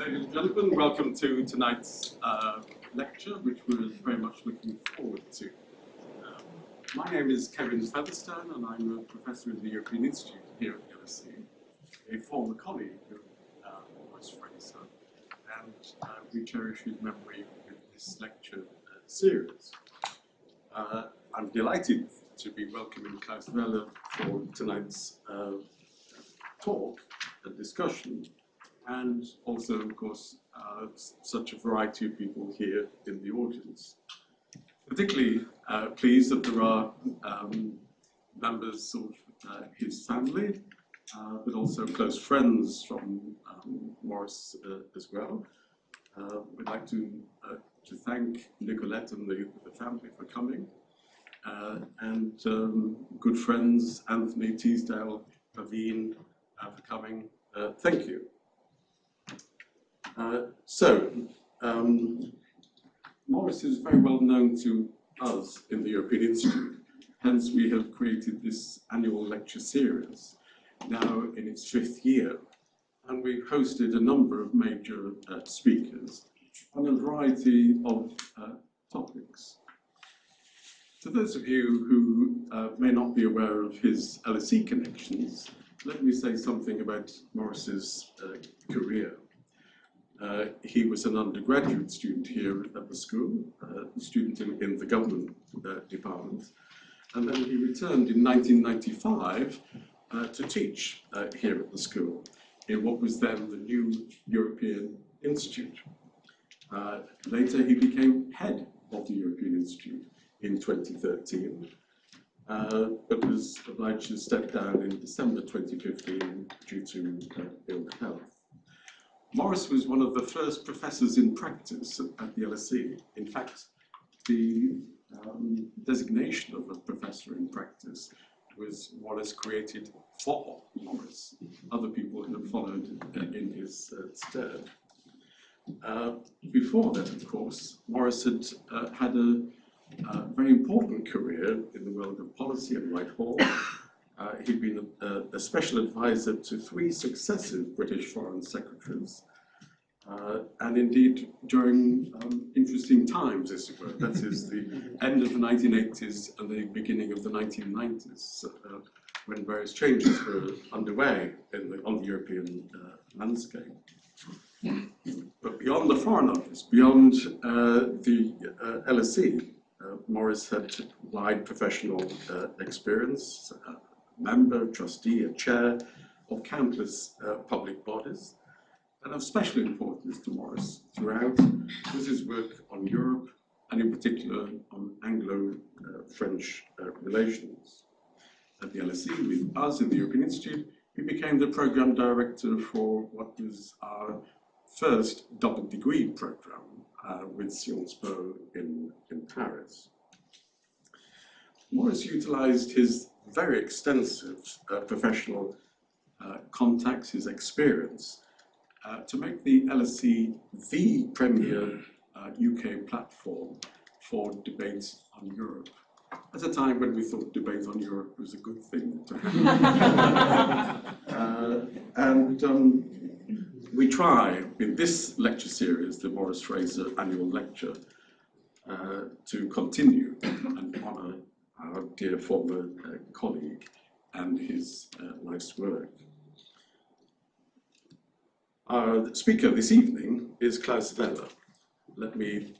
ladies and gentlemen. Welcome to tonight's lecture, which we're very much looking forward to. My name is Kevin Featherstone, and I'm a professor in the European Institute here at the LSE, a former colleague of Maurice Fraser, and we cherish his memory with this lecture series. I'm delighted to be welcoming Klaus Welle for tonight's talk and discussion, and also, of course, such a variety of people here in the audience. Particularly pleased that there are members of his family, but also close friends from Maurice as well. We'd like to thank Nicolette and the family for coming, and good friends Anthony, Teasdale, Pavine for coming. Thank you. Maurice is very well known to us in the European Institute, hence we have created this annual lecture series, now in its 5th year, and we've hosted a number of major speakers on a variety of topics. To those of you who may not be aware of his LSE connections, let me say something about Maurice's career. He was an undergraduate student here at the school, a student in the government department, and then he returned in 1995 to teach here at the school in what was then the new European Institute. Later he became head of the European Institute in 2013, but was obliged to step down in December 2015 due to ill health. Maurice was one of the first professors in practice at the LSE. In fact, the designation of a professor in practice was Wallace created for Maurice. Other people have followed in his stead. Before that, of course, Maurice had a very important career in the world of policy at Whitehall. He'd been a special advisor to 3 successive British foreign secretaries, and indeed during interesting times, as it were. That is the end of the 1980s and the beginning of the 1990s, when various changes were underway on the European landscape. But beyond the Foreign Office, beyond the LSE, Maurice had wide professional experience, member, trustee, and chair of countless public bodies. And of special importance to Maurice throughout was his work on Europe, and in particular on Anglo-French relations. At the LSE, with us in the European Institute, he became the program director for what was our first double degree program with Sciences Po in Paris. Maurice utilized his very extensive professional contacts, his experience, to make the LSE the premier UK platform for debate on Europe, at a time when we thought debate on Europe was a good thing to have. We try, in this lecture series, the Maurice Fraser Annual Lecture, to continue and honour our dear former colleague and his life's work. Our speaker this evening is Klaus Welle. Let me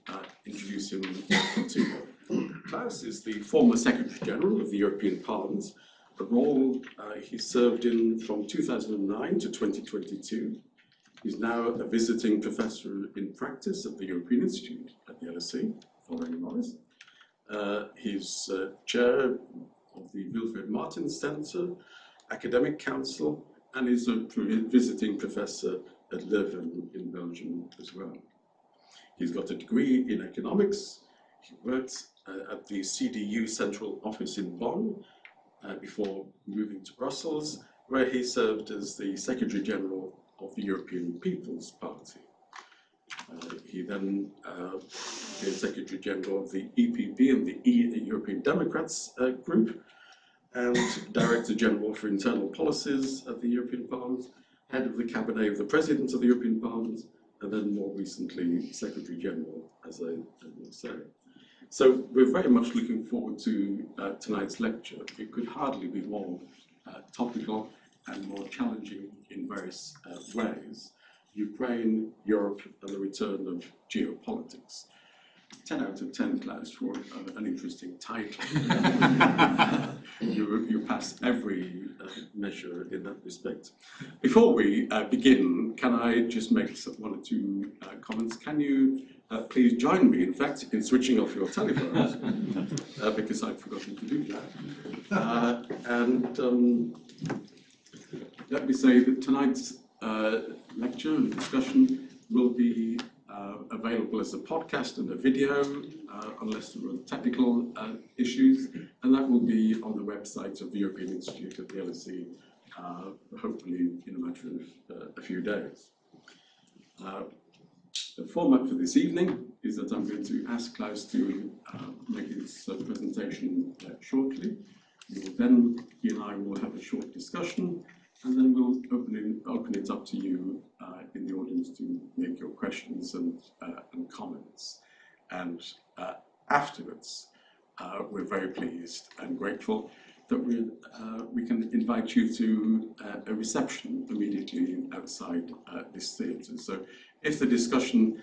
introduce him to you. Klaus is the former Secretary General of the European Parliament, a role he served in from 2009 to 2022. He's now a visiting professor in practice at the European Institute at the LSE, following Maurice. He's chair of the Wilfred Martens Centre, Academic Council, and is a visiting professor at Leuven in Belgium as well. He's got a degree in economics. He worked at the CDU Central Office in Bonn before moving to Brussels, where he served as the Secretary General of the European People's Party. He then became Secretary General of the EPP and the European Democrats group, and Director General for Internal Policies at the European Parliament, head of the Cabinet of the President of the European Parliament, and then more recently Secretary General, as I will say. So we're very much looking forward to tonight's lecture. It could hardly be more topical and more challenging in various ways. Ukraine, Europe, and the return of geopolitics. 10 out of 10, Klaus, for an interesting title. You pass every measure in that respect. Before we begin, can I just make one or two comments? Can you please join me, in fact, in switching off your telephones, because I've forgotten to do that. Let me say that tonight's lecture and discussion will be available as a podcast and a video, unless there are technical issues, and that will be on the website of the European Institute of the LSE, hopefully in a matter of a few days. The format for this evening is that I'm going to ask Klaus to make his presentation shortly. Then he and I will have a short discussion, and then we'll open it up to you in the audience to make your questions and comments. And afterwards, we're very pleased and grateful that we can invite you to a reception immediately outside this theatre. So if the discussion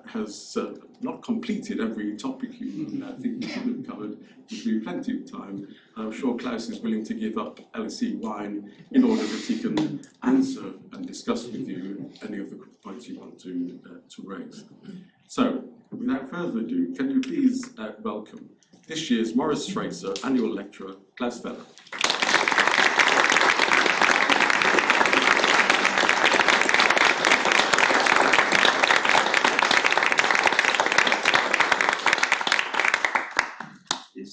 has not completed every topic you think we should have covered, there'll be plenty of time. I'm sure Klaus is willing to give up LSE wine in order that he can answer and discuss with you any of the points you want to raise. So, without further ado, can you please welcome this year's Maurice Fraser Annual Lecturer, Klaus Welle.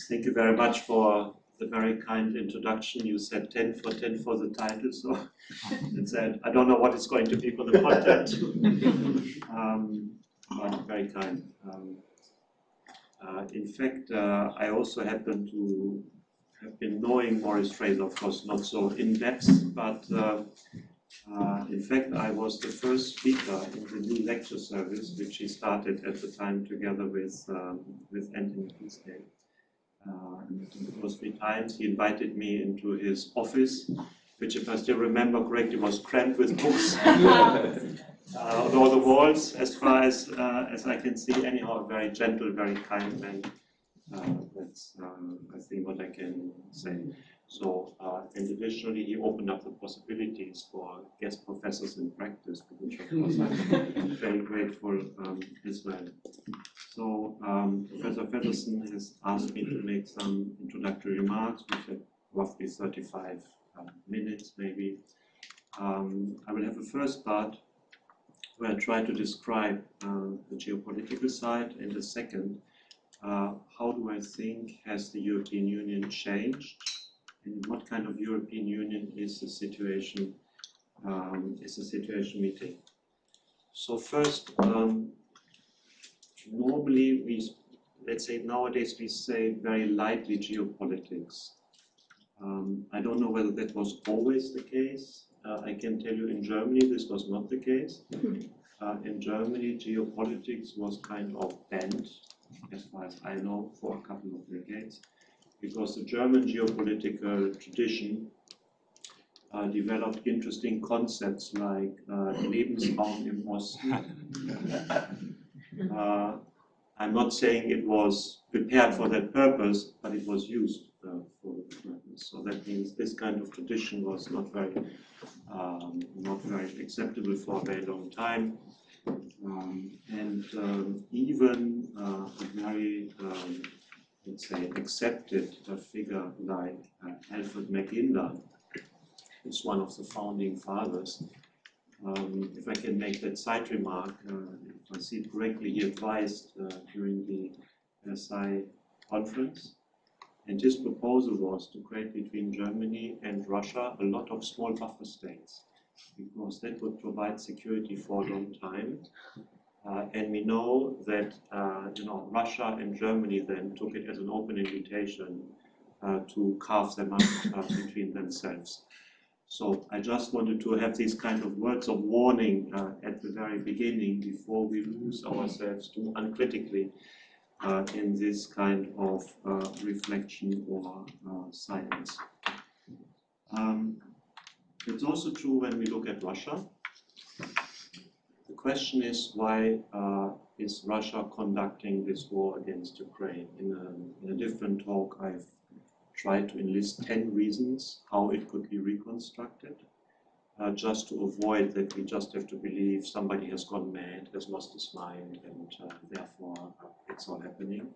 Thank you very much for the very kind introduction. You said 10 for the title, so I don't know what it's going to be for the content, but very kind. In fact, I also happen to have been knowing Maurice Fraser, of course, not so in depth, but in fact, I was the first speaker in the new lecture service, which he started at the time together with Anthony Kingston. And those 3 times he invited me into his office, which, if I still remember correctly, was crammed with books on all the walls, as far as I can see. Anyhow, very gentle, very kind man. That's, I think, what I can say. So, and additionally, he opened up the possibilities for guest professors in practice, which, of course, I'm very grateful as well. So, Professor Featherstone has asked me to make some introductory remarks, which are roughly 35 minutes, maybe. I will have a first part where I try to describe the geopolitical side, and the second, how do I think has the European Union changed, and what kind of European Union is the situation meeting. So first, normally let's say nowadays we say very lightly geopolitics. I don't know whether that was always the case. I can tell you in Germany this was not the case. In Germany, geopolitics was kind of banned, as far as I know, for a couple of decades, because the German geopolitical tradition developed interesting concepts like Lebensraum im Osten. I'm not saying it was prepared for that purpose, but it was used for the purpose. So that means this kind of tradition was not very acceptable for a very long time. Even a very, let's say, accepted figure like Alfred Mackinda, who's one of the founding fathers. If I can make that side remark, if I see it correctly, he advised during the Versailles conference, and his proposal was to create between Germany and Russia a lot of small buffer states, because that would provide security for a long time. And we know that Russia and Germany then took it as an open invitation to carve them up between themselves. So I just wanted to have these kind of words of warning at the very beginning before we lose ourselves too uncritically in this kind of reflection or silence. It's also true when we look at Russia. The question is, why is Russia conducting this war against Ukraine? In a different talk, I've tried to enlist 10 reasons how it could be reconstructed, just to avoid that we just have to believe somebody has gone mad, has lost his mind, and therefore it's all happening.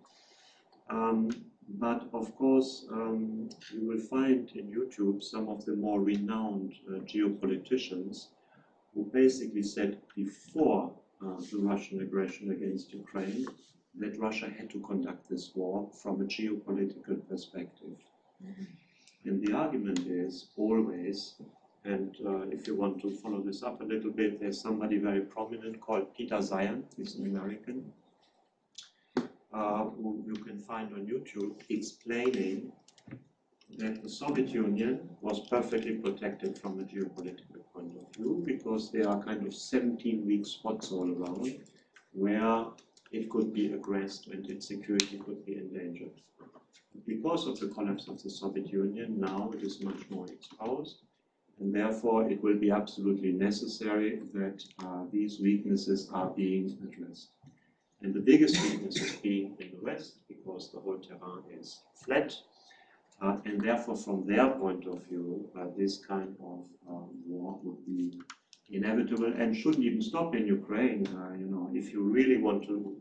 But of course, you will find in YouTube some of the more renowned geopoliticians who basically said before the Russian aggression against Ukraine that Russia had to conduct this war from a geopolitical perspective. And the argument is always, and if you want to follow this up a little bit, there's somebody very prominent called Peter Zeihan, he's an American, who you can find on YouTube, explaining that the Soviet Union was perfectly protected from a geopolitical point of view because there are kind of 17 weak spots all around where it could be aggressed and its security could be endangered. Because of the collapse of the Soviet Union, now it is much more exposed, and therefore it will be absolutely necessary that these weaknesses are being addressed. And the biggest weakness is being in the West, because the whole terrain is flat, and therefore from their point of view, this kind of war would be inevitable and shouldn't even stop in Ukraine. If you really want to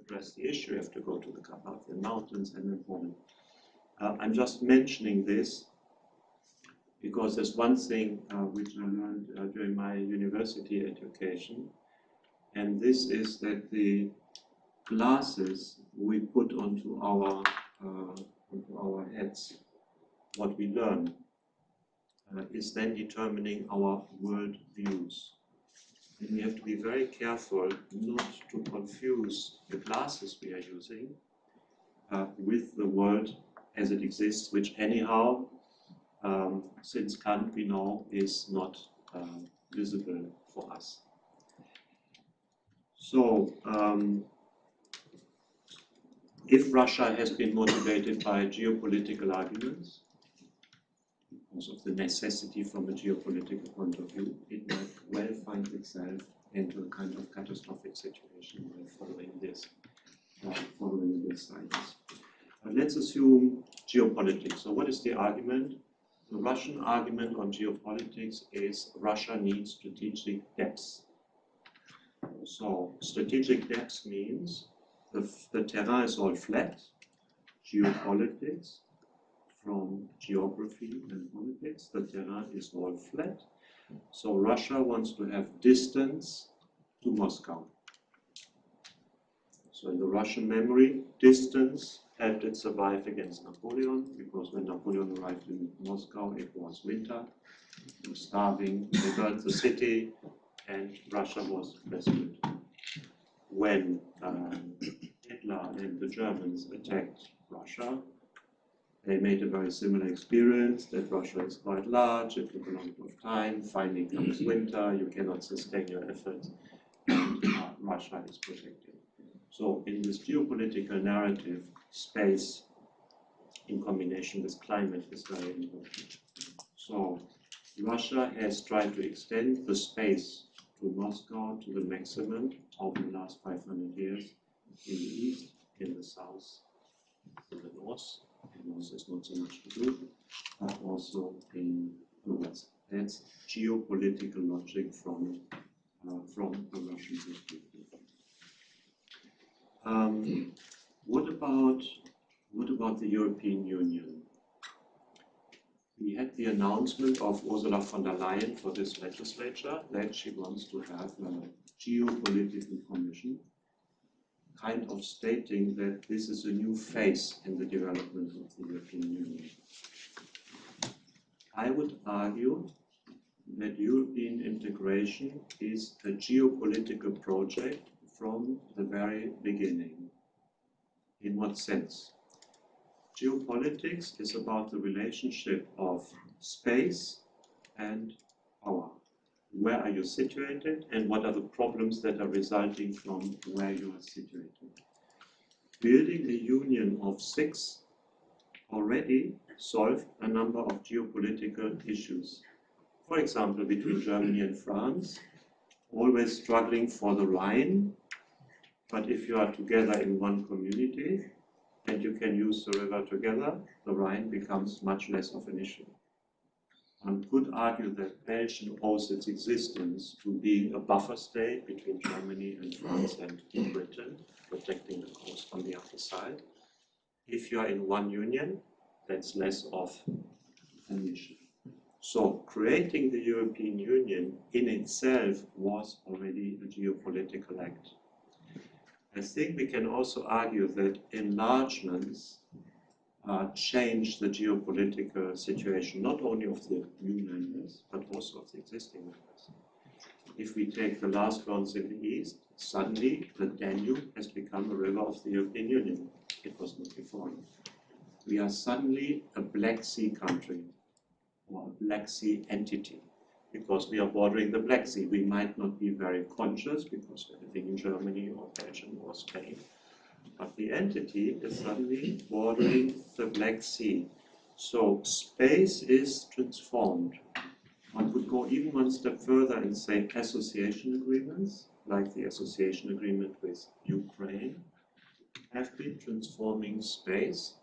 address the issue, you have to go to the Carpathian Mountains and then Poland. I'm just mentioning this because there's one thing which I learned during my university education, and this is that the glasses we put onto our heads, what we learn, is then determining our world views. And we have to be very careful not to confuse the glasses we are using with the world as it exists, which anyhow, since Kant we know, is not visible for us. So, if Russia has been motivated by geopolitical arguments, because of the necessity from a geopolitical point of view, it might well find itself into a kind of catastrophic situation following this science. But let's assume geopolitics. So what is the argument? The Russian argument on geopolitics is Russia needs strategic depth. So strategic depth means the terrain is all flat, geopolitics, from geography and politics, the terrain is all flat. So Russia wants to have distance to Moscow. So in the Russian memory, distance helped it survive against Napoleon, because when Napoleon arrived in Moscow, it was winter, it was starving, they burned the city, and Russia was rescued. When Hitler and the Germans attacked Russia, they made a very similar experience, that Russia is quite large, it took a lot of time, finally comes winter, you cannot sustain your efforts, and Russia is protected. So in this geopolitical narrative, space in combination with climate is very important. So Russia has tried to extend the space to Moscow to the maximum over the last 500 years in the east, in the south, in the north. In the north there's not so much to do, but also in the west. That's geopolitical logic from the Russian perspective. What about the European Union? We had the announcement of Ursula von der Leyen for this legislature that she wants to have a geopolitical commission, kind of stating that this is a new phase in the development of the European Union. I would argue that European integration is a geopolitical project from the very beginning. In what sense? Geopolitics is about the relationship of space and power. Where are you situated, and what are the problems that are resulting from where you are situated? Building a union of 6 already solved a number of geopolitical issues. For example, between Germany and France, always struggling for the Rhine, but if you are together in one community and you can use the river together, the Rhine becomes much less of an issue. One could argue that Belgium owes its existence to being a buffer state between Germany and France and Britain, protecting the coast on the other side. If you are in one union, that's less of an issue. So creating the European Union in itself was already a geopolitical act. I think we can also argue that enlargements change the geopolitical situation, not only of the new members, but also of the existing members. If we take the last ones in the East, suddenly the Danube has become a river of the European Union. It was not before. We are suddenly a Black Sea country, or a Black Sea entity, because we are bordering the Black Sea. We might not be very conscious because we're living in Germany or Belgium or Spain, but the entity is suddenly bordering the Black Sea. So space is transformed. One could go even one step further and say association agreements, like the association agreement with Ukraine, have been transforming space,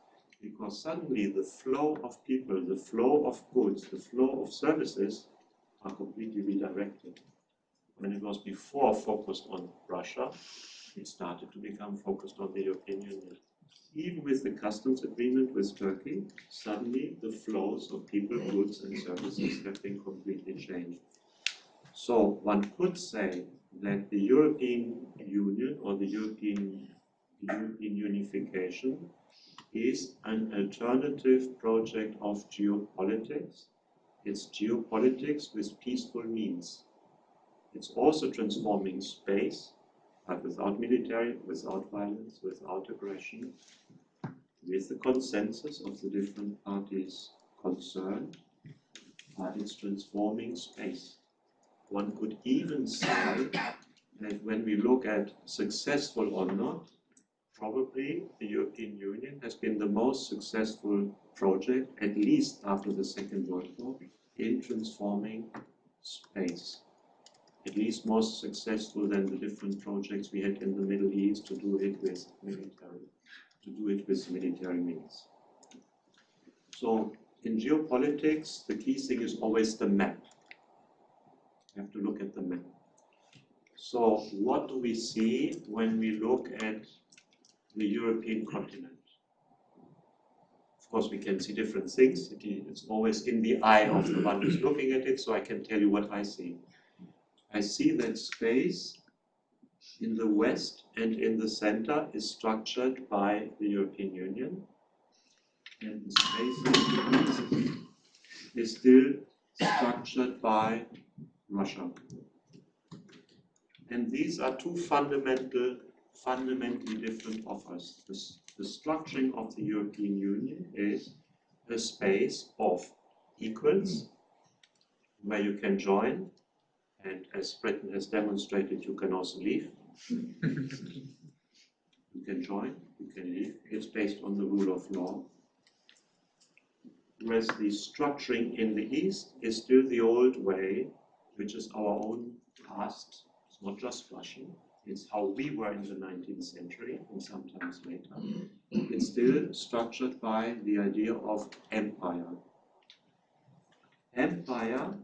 because suddenly the flow of people, the flow of goods, the flow of services are completely redirected. When it was before focused on Russia, it started to become focused on the European Union. Even with the customs agreement with Turkey, suddenly the flows of people, goods and services have been completely changed. So one could say that the European Union or the European unification is an alternative project of geopolitics. It's geopolitics with peaceful means. It's also transforming space, but without military, without violence, without aggression, with the consensus of the different parties concerned, but it's transforming space. One could even say that when we look at successful or not, probably the European Union has been the most successful project, at least after the Second World War, in transforming space. At least more successful than the different projects we had in the Middle East to do it with military means. So in geopolitics, the key thing is always the map. You have to look at the map. So what do we see when we look at the European continent? Of course, we can see different things. It's always in the eye of the one who's looking at it, so I can tell you what I see. I see that space in the west and in the center is structured by the European Union, and the space in the east is still structured by Russia. And these are two fundamentally different offers. The structuring of the European Union is a space of equals, where you can join, and as Britain has demonstrated, you can also leave. You can join, you can leave. It's based on the rule of law. Whereas the structuring in the East is still the old way, which is our own past. It's not just Russian. It's how we were in the 19th century and sometimes later. It's still structured by the idea of empire. Empire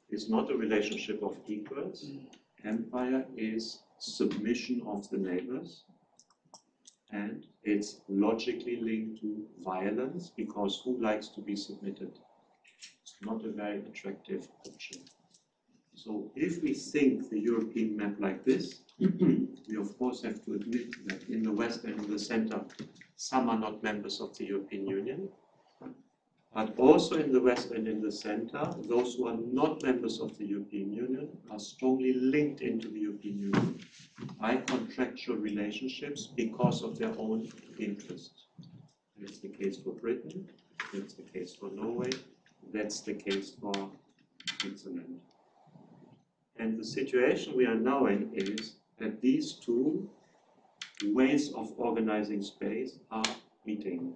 is not a relationship of equals. Empire is submission of the neighbors, and it's logically linked to violence, because who likes to be submitted? It's not a very attractive option. So if we think the European map like this, we of course have to admit that in the West and in the center, some are not members of the European Union, but also in the West and in the center, those who are not members of the European Union are strongly linked into the European Union by contractual relationships because of their own interests. That's the case for Britain, that's the case for Norway, that's the case for Switzerland. And the situation we are now in is that these two ways of organizing space are meeting.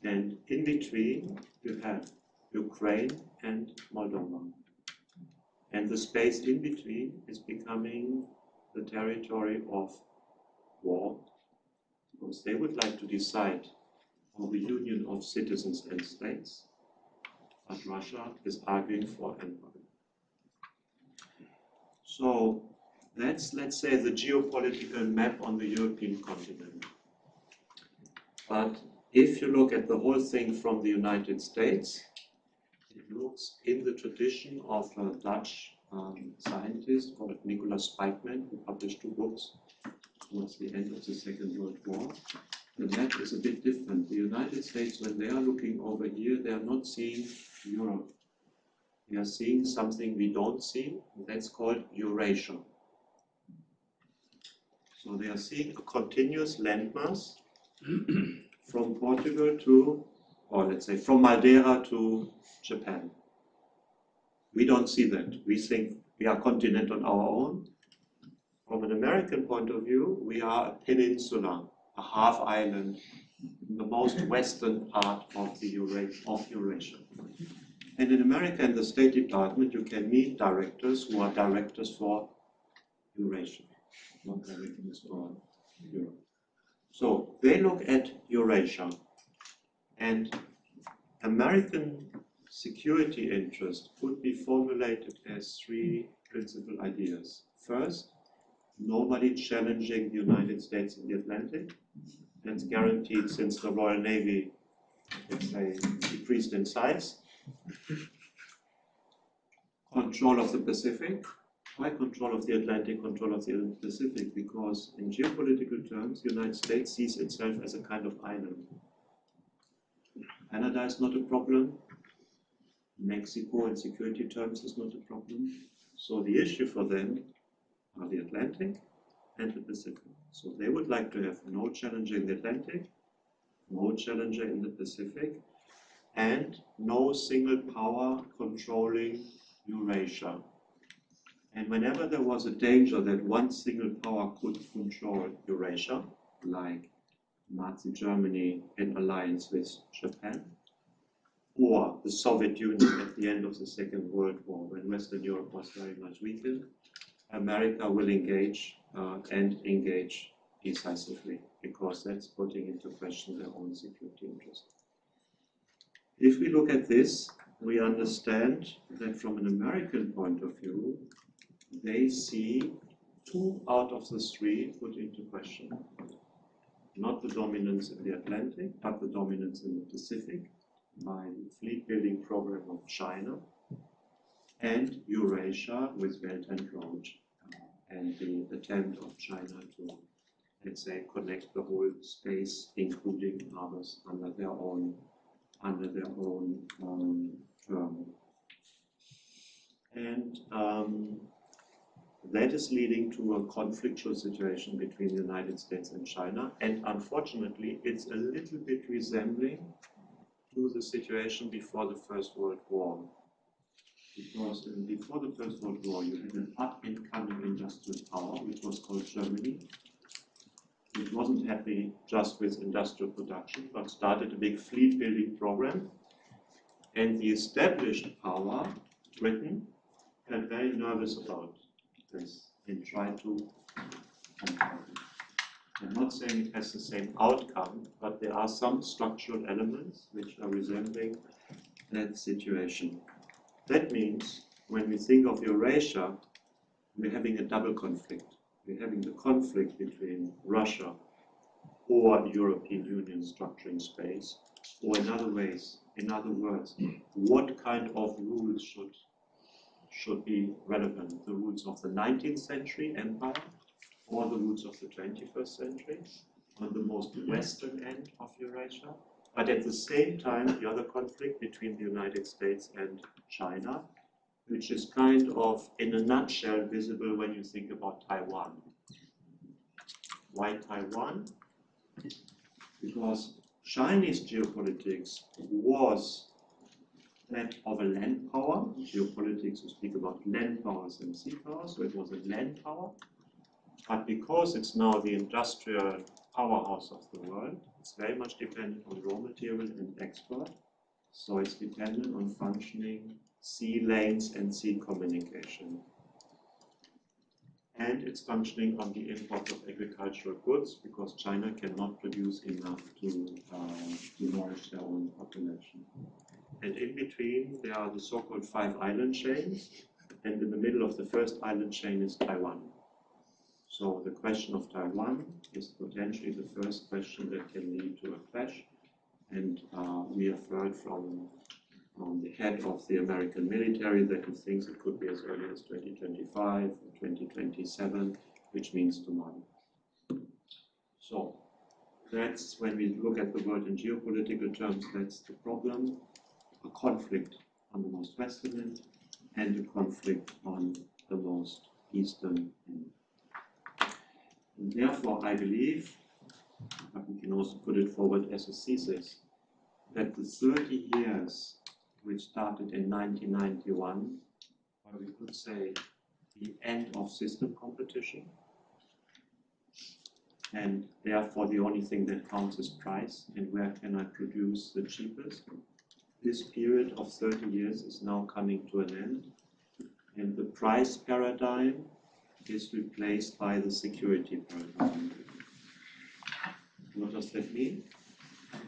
And in between, you have Ukraine and Moldova. And the space in between is becoming the territory of war, because they would like to decide on the union of citizens and states, but Russia is arguing for empire. So that's, let's say, the geopolitical map on the European continent. But if you look at the whole thing from the United States, it looks in the tradition of a Dutch scientist called Nicholas Spijkman, who published 2 books towards the end of the Second World War. The map is a bit different. The United States, when they are looking over here, they are not seeing Europe. They are seeing something we don't see, and that's called Eurasia. So they are seeing a continuous landmass from Portugal to, or let's say from Madeira to Japan. We don't see that. We think we are a continent on our own. From an American point of view, we are a peninsula, a half island, in the most western part of Eurasia. And in America, in the State Department, you can meet directors who are directors for Eurasia, not directors for Europe. So they look at Eurasia, and American security interest could be formulated as 3 principal ideas. First, nobody challenging the United States in the Atlantic. That's guaranteed since the Royal Navy, let's say, decreased in size. Control of the Pacific. Why control of the Atlantic, control of the Pacific? Because in geopolitical terms, the United States sees itself as a kind of island. Canada is not a problem. Mexico in security terms is not a problem. So the issue for them are the Atlantic and the Pacific. So they would like to have no challenger in the Atlantic, no challenger in the Pacific, and no single power controlling Eurasia. And whenever there was a danger that one single power could control Eurasia, like Nazi Germany in alliance with Japan, or the Soviet Union at the end of the Second World War, when Western Europe was very much weakened, America will engage and engage decisively, because that's putting into question their own security interest. If we look at this, we understand that from an American point of view, they see 2 out of the 3 put into question. Not the dominance in the Atlantic, but the dominance in the Pacific by the fleet building program of China, and Eurasia with Belt and Road, and the attempt of China to, let's say, connect the whole space, including others, under their own term. And that is leading to a conflictual situation between the United States and China, and unfortunately, it's a little bit resembling to the situation before the First World War. Because before the First World War, you had an up-and-coming industrial power, which was called Germany. It wasn't happy just with industrial production, but started a big fleet-building program. And the established power, Britain, got very nervous about this and tried to control it. I'm not saying it has the same outcome, but there are some structural elements which are resembling that situation. That means when we think of Eurasia, we're having a double conflict. We're having the conflict between Russia or the European Union structuring space, or in other words, what kind of rules should be relevant? The rules of the 19th century empire or the rules of the 21st century on the most western end of Eurasia? But at the same time, the other conflict between the United States and China, which is kind of, in a nutshell, visible when you think about Taiwan. Why Taiwan? Because Chinese geopolitics was that of a land power. Geopolitics, we speak about land powers and sea powers, so it was a land power. But because it's now the industrial powerhouse of the world, it's very much dependent on raw material and export. So it's dependent on functioning sea lanes and sea communication. And it's functioning on the import of agricultural goods because China cannot produce enough to nourish their own population. And in between, there are the so-called 5 island chains, and in the middle of the first island chain is Taiwan. So the question of Taiwan is potentially the first question that can lead to a clash. And we have heard from the head of the American military that he thinks it could be as early as 2025 or 2027, which means tomorrow. So that's when we look at the world in geopolitical terms, that's the problem. A conflict on the most western end and a conflict on the most eastern end. And therefore, I believe, but we can also put it forward as a thesis, that the 30 years which started in 1991, or we could say the end of system competition, and therefore the only thing that counts is price and where can I produce the cheapest. This period of 30 years is now coming to an end, and the price paradigm is replaced by the security paradigm. What does that mean?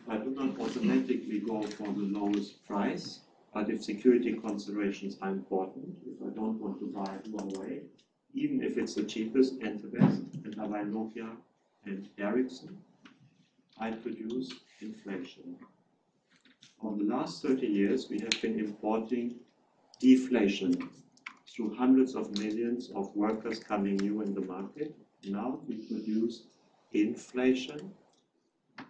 I do not automatically go for the lowest price, but if security considerations are important, if I don't want to buy Huawei, even if it's the cheapest and the best, and I buy Nokia and Ericsson, I produce inflation. For the last 30 years, we have been importing deflation through hundreds of millions of workers coming new in the market. Now we produce inflation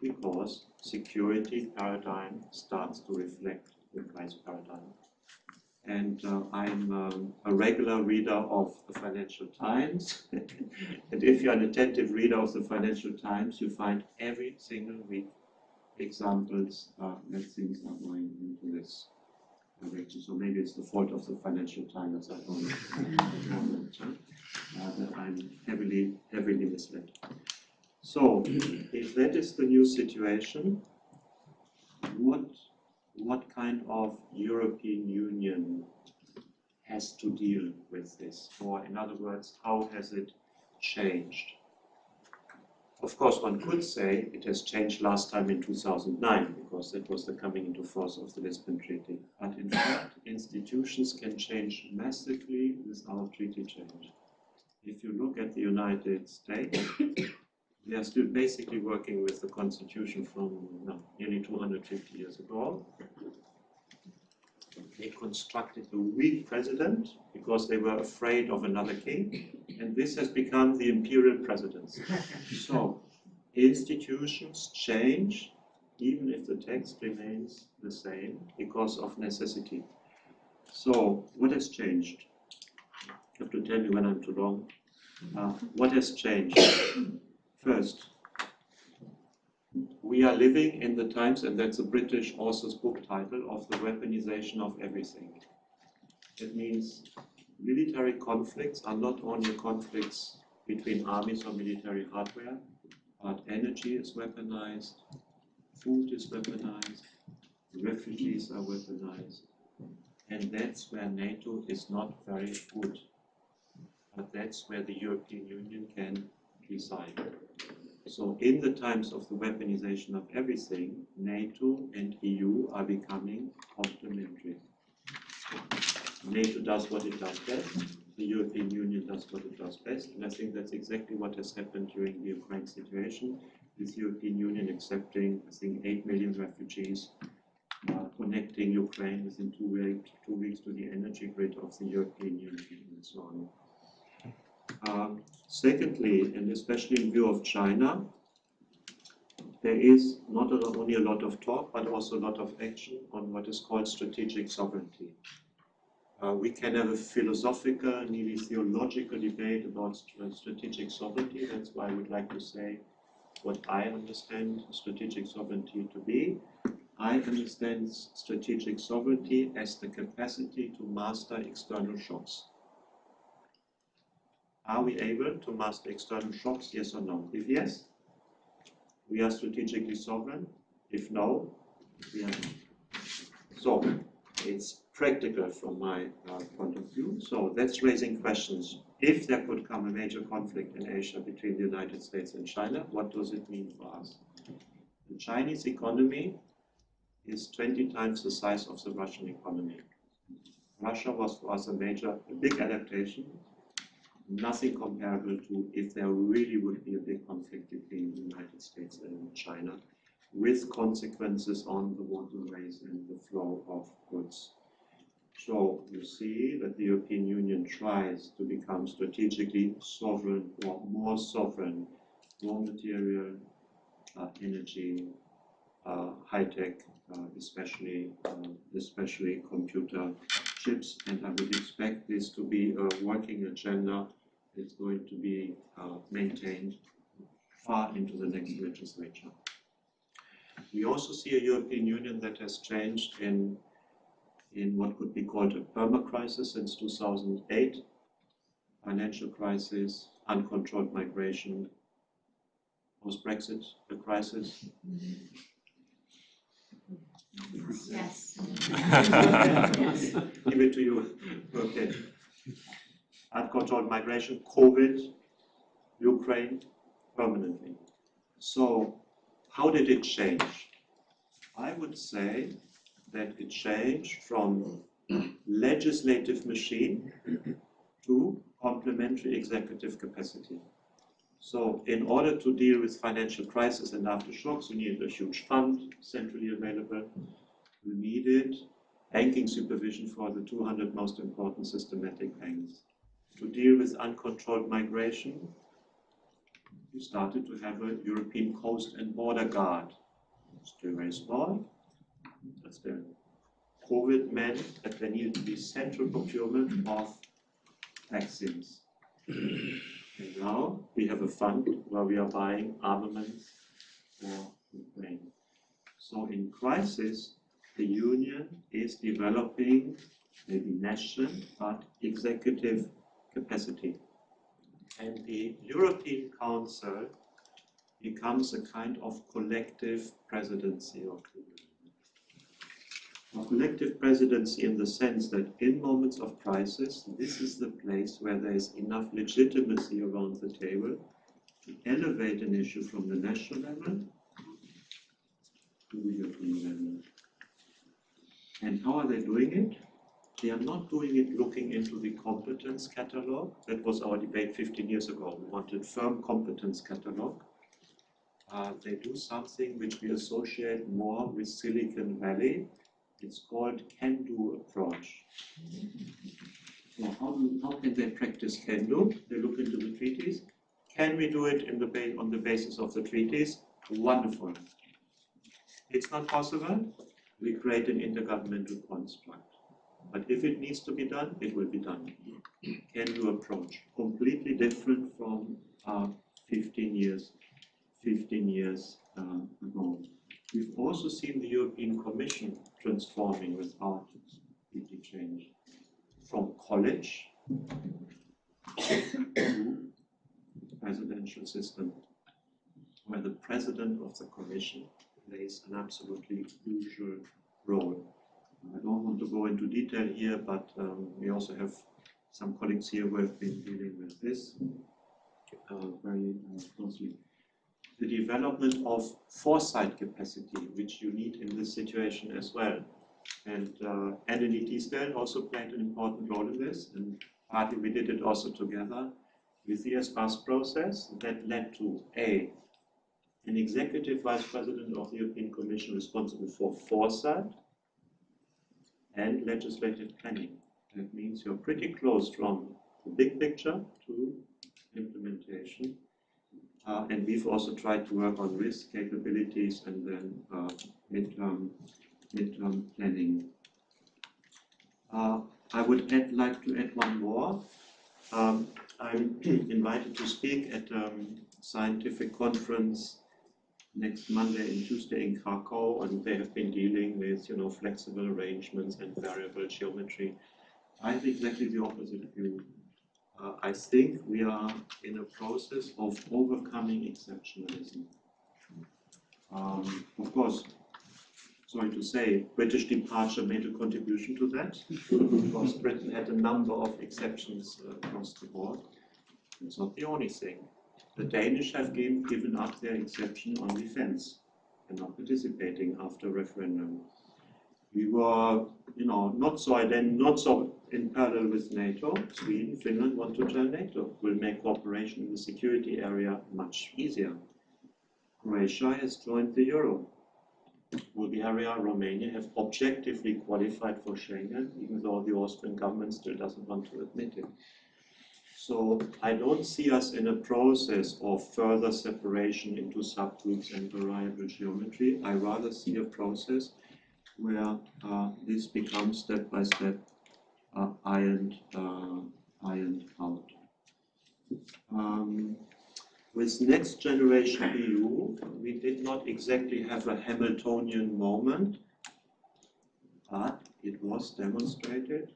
because security paradigm starts to reflect the price paradigm. And I'm a regular reader of the Financial Times. And if you're an attentive reader of the Financial Times, you find every single week examples that things are going into this direction. So maybe it's the fault of the Financial Times. I don't know that I'm heavily misled. So, if that is the new situation, what kind of European Union has to deal with this? Or in other words, how has it changed? Of course, one could say it has changed last time in 2009, because that was the coming into force of the Lisbon Treaty. But in fact, institutions can change massively without treaty change. If you look at the United States, they are still basically working with the Constitution from nearly 250 years ago. They constructed a weak president because they were afraid of another king, and this has become the imperial presidency. So, institutions change even if the text remains the same because of necessity. So, what has changed? You have to tell me when I'm too long. What has changed? First, we are living in the times, and that's a British author's book title, of the weaponization of everything. It means military conflicts are not only conflicts between armies or military hardware, but energy is weaponized, food is weaponized, refugees are weaponized, and that's where NATO is not very good. But that's where the European Union can decide. So in the times of the weaponization of everything, NATO and EU are becoming complementary. NATO does what it does best, the European Union does what it does best, and I think that's exactly what has happened during the Ukraine situation, with the European Union accepting, I think, 8 million refugees, connecting Ukraine within 2 weeks to the energy grid of the European Union, and so on. Secondly, and especially in view of China, there is not only a lot of talk, but also a lot of action on what is called strategic sovereignty. We can have a philosophical, nearly theological debate about strategic sovereignty. That's why I would like to say what I understand strategic sovereignty to be. I understand strategic sovereignty as the capacity to master external shocks. Are we able to master external shocks, yes or no? If yes, we are strategically sovereign. If no, we are not. So it's practical from my point of view. So that's raising questions. If there could come a major conflict in Asia between the United States and China, what does it mean for us? The Chinese economy is 20 times the size of the Russian economy. Russia was for us a big adaptation, nothing comparable to if there really would be a big conflict between the United States and China, with consequences on the waterways and the flow of goods. So you see that the European Union tries to become strategically sovereign or more sovereign, raw material, energy, high-tech, especially computer chips, and I would expect this to be a working agenda that's going to be maintained far into the next legislature. We also see a European Union that has changed in what could be called a perma-crisis since 2008, financial crisis, uncontrolled migration, post-Brexit, a crisis. Yes. Yes. Give it to you. Okay. Uncontrolled migration, COVID, Ukraine, permanently. So, how did it change? I would say that it changed from legislative machine to complementary executive capacity. So, in order to deal with financial crisis and aftershocks, you needed a huge fund, centrally available. You needed banking supervision for the 200 most important systematic banks. To deal with uncontrolled migration, you started to have a European Coast and Border Guard. Still very small. That's the COVID meant that there needed to be central procurement of vaccines. And now we have a fund where we are buying armaments for Ukraine. So in crisis, the Union is developing maybe national but executive capacity. And the European Council becomes a kind of collective presidency of the Union. A collective presidency in the sense that in moments of crisis, this is the place where there is enough legitimacy around the table to elevate an issue from the national level to the European level. And how are they doing it? They are not doing it looking into the competence catalog. That was our debate 15 years ago. We wanted firm competence catalog. They do something which we associate more with Silicon Valley. It's called can-do approach. So how can they practice can-do? They look into the treaties. Can we do it on the basis of the treaties? Wonderful. It's not possible. We create an intergovernmental construct. But if it needs to be done, it will be done. Can-do approach, completely different from 15 years ago. We've also seen the European Commission transforming without treaty change from college to presidential system, where the president of the Commission plays an absolutely crucial role. I don't want to go into detail here, but we also have some colleagues here who have been dealing with this very closely. The development of foresight capacity, which you need in this situation as well. And Annelie Teasdale also played an important role in this, and partly we did it also together with the ESPAS process that led to an executive vice president of the European Commission responsible for foresight and legislative planning. That means you're pretty close from the big picture to implementation. And we've also tried to work on risk capabilities and then midterm planning. I would like to add one more. I'm invited to speak at a scientific conference next Monday and Tuesday in Krakow, and they have been dealing with, flexible arrangements and variable geometry. I have exactly the opposite view. I think we are in a process of overcoming exceptionalism. Of course, sorry to say, British departure made a contribution to that, because Britain had a number of exceptions across the board. It's not the only thing. The Danish have given up their exception on defense and not participating after referendum. We were, not so in parallel with NATO. Sweden, Finland want to join NATO. Will make cooperation in the security area much easier. Croatia has joined the Euro. Bulgaria, Romania have objectively qualified for Schengen, even though the Austrian government still doesn't want to admit it. So I don't see us in a process of further separation into subgroups and variable geometry. I rather see a process where this becomes step by step ironed out. With next generation EU, we did not exactly have a Hamiltonian moment, but it was demonstrated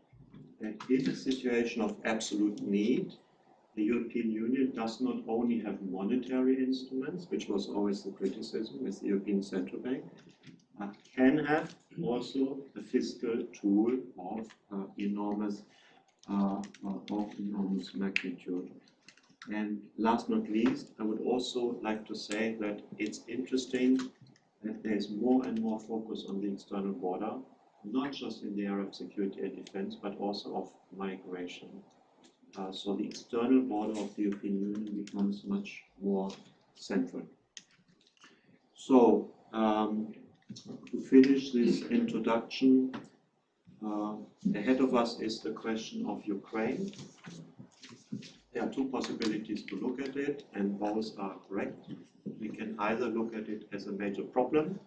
that in a situation of absolute need, the European Union does not only have monetary instruments, which was always the criticism with the European Central Bank, but can have also a fiscal tool of enormous magnitude. And last but not least, I would also like to say that it's interesting that there's more and more focus on the external border, not just in the area of security and defense, but also of migration. So the external border of the European Union becomes much more central. So, to finish this introduction, ahead of us is the question of Ukraine. There are two possibilities to look at it, and both are correct. We can either look at it as a major problem,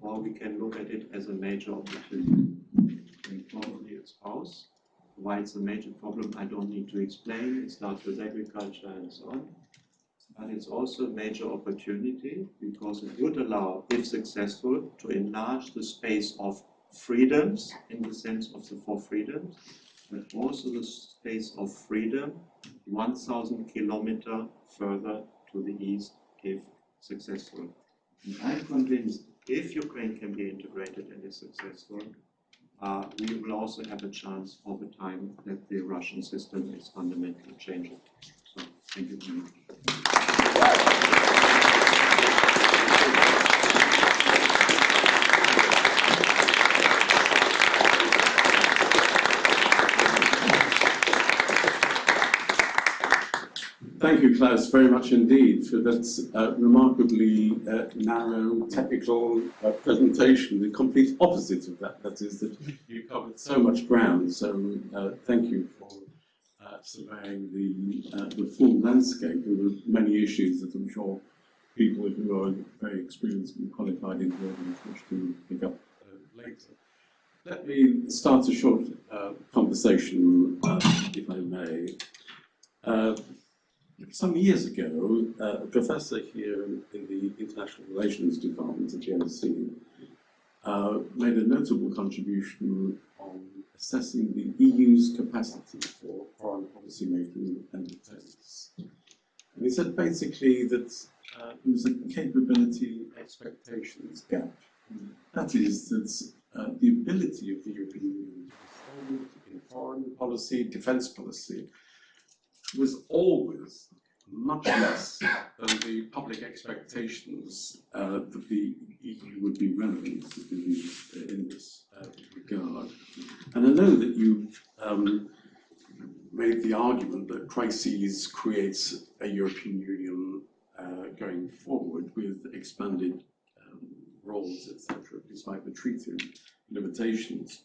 or we can look at it as a major opportunity. And probably it's both. Why it's a major problem, I don't need to explain. It starts with agriculture and so on. But it's also a major opportunity because it would allow, if successful, to enlarge the space of freedoms in the sense of the four freedoms, but also the space of freedom 1,000 kilometers further to the east if successful. And I'm convinced if Ukraine can be integrated and is successful, we will also have a chance over time that the Russian system is fundamentally changing. So, thank you very much. Thank you, Klaus, very much indeed for that remarkably narrow technical presentation, the complete opposite of that. That is that you covered so much ground. So thank you for surveying the full landscape. There were many issues that I'm sure people who are very experienced and qualified in the audience wish to pick up later. Let me start a short conversation, if I may. Some years ago, a professor here in the International Relations Department at GMC made a notable contribution on assessing the EU's capacity for foreign policy making and defence. And he said basically that there was a capability expectations gap. That is, that the ability of the European Union to respond in foreign policy, defence policy, was always much less than the public expectations that the EU would be relevant in this regard. And I know that you've made the argument that crises creates a European Union going forward with expanded roles, etc., despite the treaty limitations.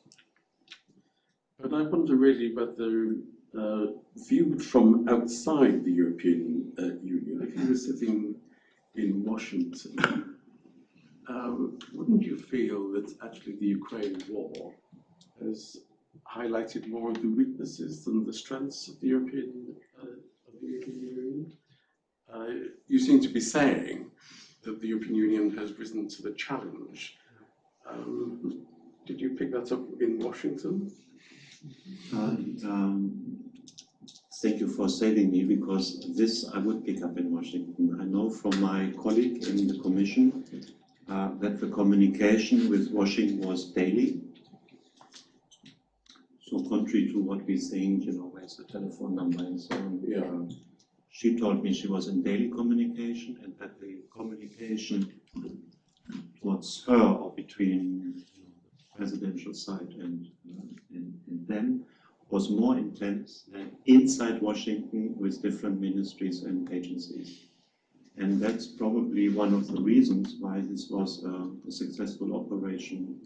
But I wonder really whether viewed from outside the European Union, if you were sitting in Washington, wouldn't you feel that actually the Ukraine war has highlighted more of the weaknesses than the strengths of the European Union? You seem to be saying that the European Union has risen to the challenge. Did you pick that up in Washington? Thank you for saving me, because this I would pick up in Washington. I know from my colleague in the Commission that the communication with Washington was daily. So contrary to what we think, where's the telephone number and so on. Yeah. She told me she was in daily communication, and that the communication towards her or between the presidential side and them was more intense than inside Washington with different ministries and agencies. And that's probably one of the reasons why this was a successful operation.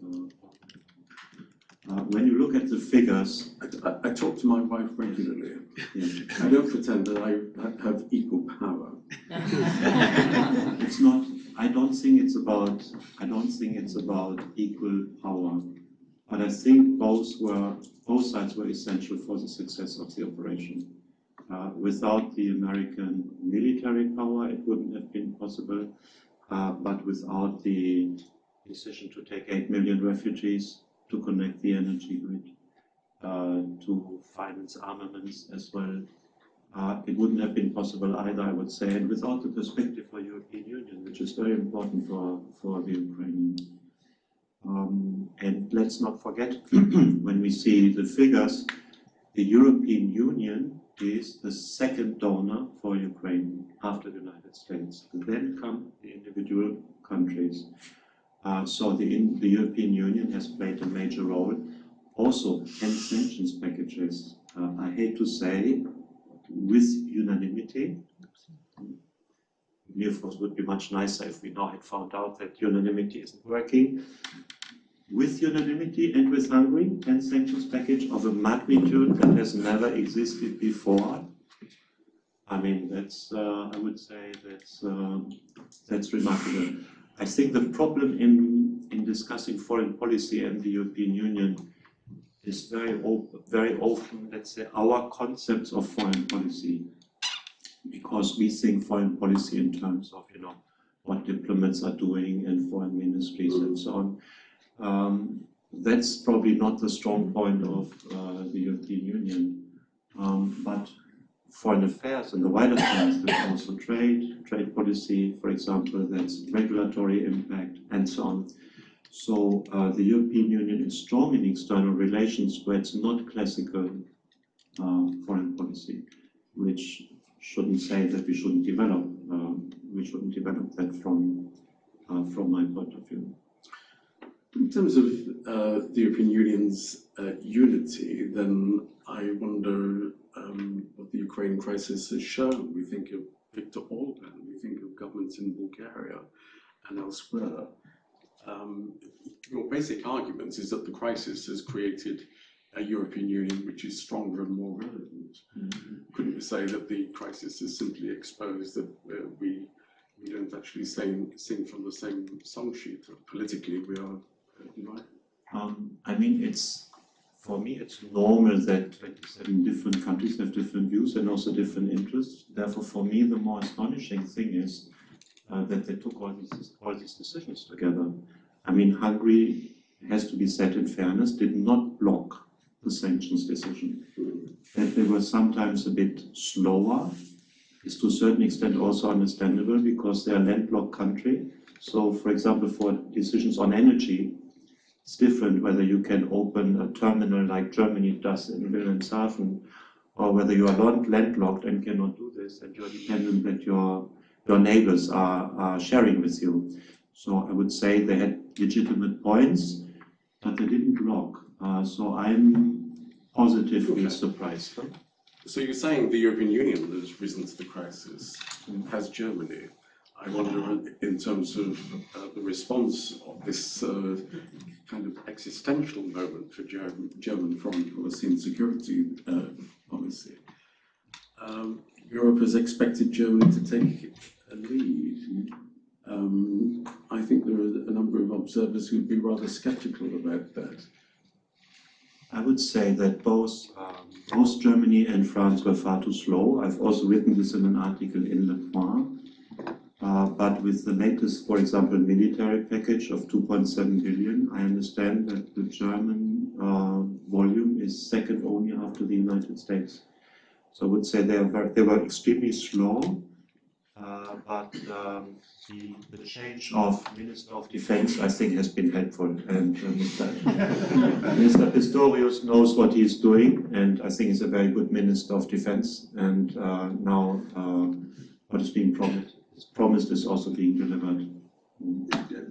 When you look at the figures... I talk to my wife regularly. Yeah. I don't pretend that I have equal power. It's not. I don't think it's about equal power, but I think both sides were essential for the success of the operation. Without the American military power, it wouldn't have been possible. But without the decision to take 8 million refugees, to connect the energy grid, to finance armaments as well, it wouldn't have been possible either, I would say, and without the perspective for European Union, which is very important for the Ukrainians. And let's not forget, when we see the figures, the European Union is the second donor for Ukraine after the United States. Then come the individual countries. So the European Union has played a major role. Also, 10 sanctions packages, I hate to say, with unanimity. Of course, would be much nicer if we now had found out that unanimity isn't working. With unanimity and with Hungary, 10 sanctions package of a magnitude that has never existed before. I mean, that's, I would say that's remarkable. I think the problem in discussing foreign policy and the European Union is very often, let's say, our concepts of foreign policy, because we think foreign policy in terms of, what diplomats are doing and foreign ministries and so on. That's probably not the strong point of the European Union. But foreign affairs in the wider sense, there's also trade policy, for example, that's regulatory impact and so on. So the European Union is strong in external relations where it's not classical foreign policy, which shouldn't say that we shouldn't develop. We shouldn't develop that from my point of view. In terms of the European Union's unity, then I wonder what the Ukraine crisis has shown. We think of Viktor Orban, we think of governments in Bulgaria and elsewhere. Your basic argument is that the crisis has created a European Union which is stronger and more relevant. Mm-hmm. Couldn't you say that the crisis has simply exposed that we don't actually sing from the same song sheet? Politically, we are divided. I mean, for me, it's normal that 27 different countries have different views and also different interests. Therefore, for me, the more astonishing thing is that they took all these decisions together. I mean, Hungary, has to be said in fairness, did not block the sanctions decision. That they were sometimes a bit slower is to a certain extent also understandable because they're a landlocked country. So, for example, for decisions on energy, it's different whether you can open a terminal like Germany does in Wilhelmshaven, or whether you are landlocked and cannot do this, and you're dependent that your neighbors are sharing with you. So I would say they had legitimate points, but they didn't block. So I'm positively surprised. Huh? So you're saying the European Union has risen to the crisis, has Germany. I wonder, in terms of the response of this kind of existential moment for German foreign policy and security policy, Europe has expected Germany to take a lead. I think there are a number of observers who would be rather sceptical about that. I would say that both Germany and France were far too slow. I've also written this in an article in Le Point. But with the latest, for example, military package of 2.7 billion, I understand that the German volume is second only after the United States. So I would say they were extremely slow, but the change of Minister of Defense, I think, has been helpful. And Mr. Pistorius knows what he is doing, and I think he's a very good Minister of Defense. And now what is being promised is also being delivered.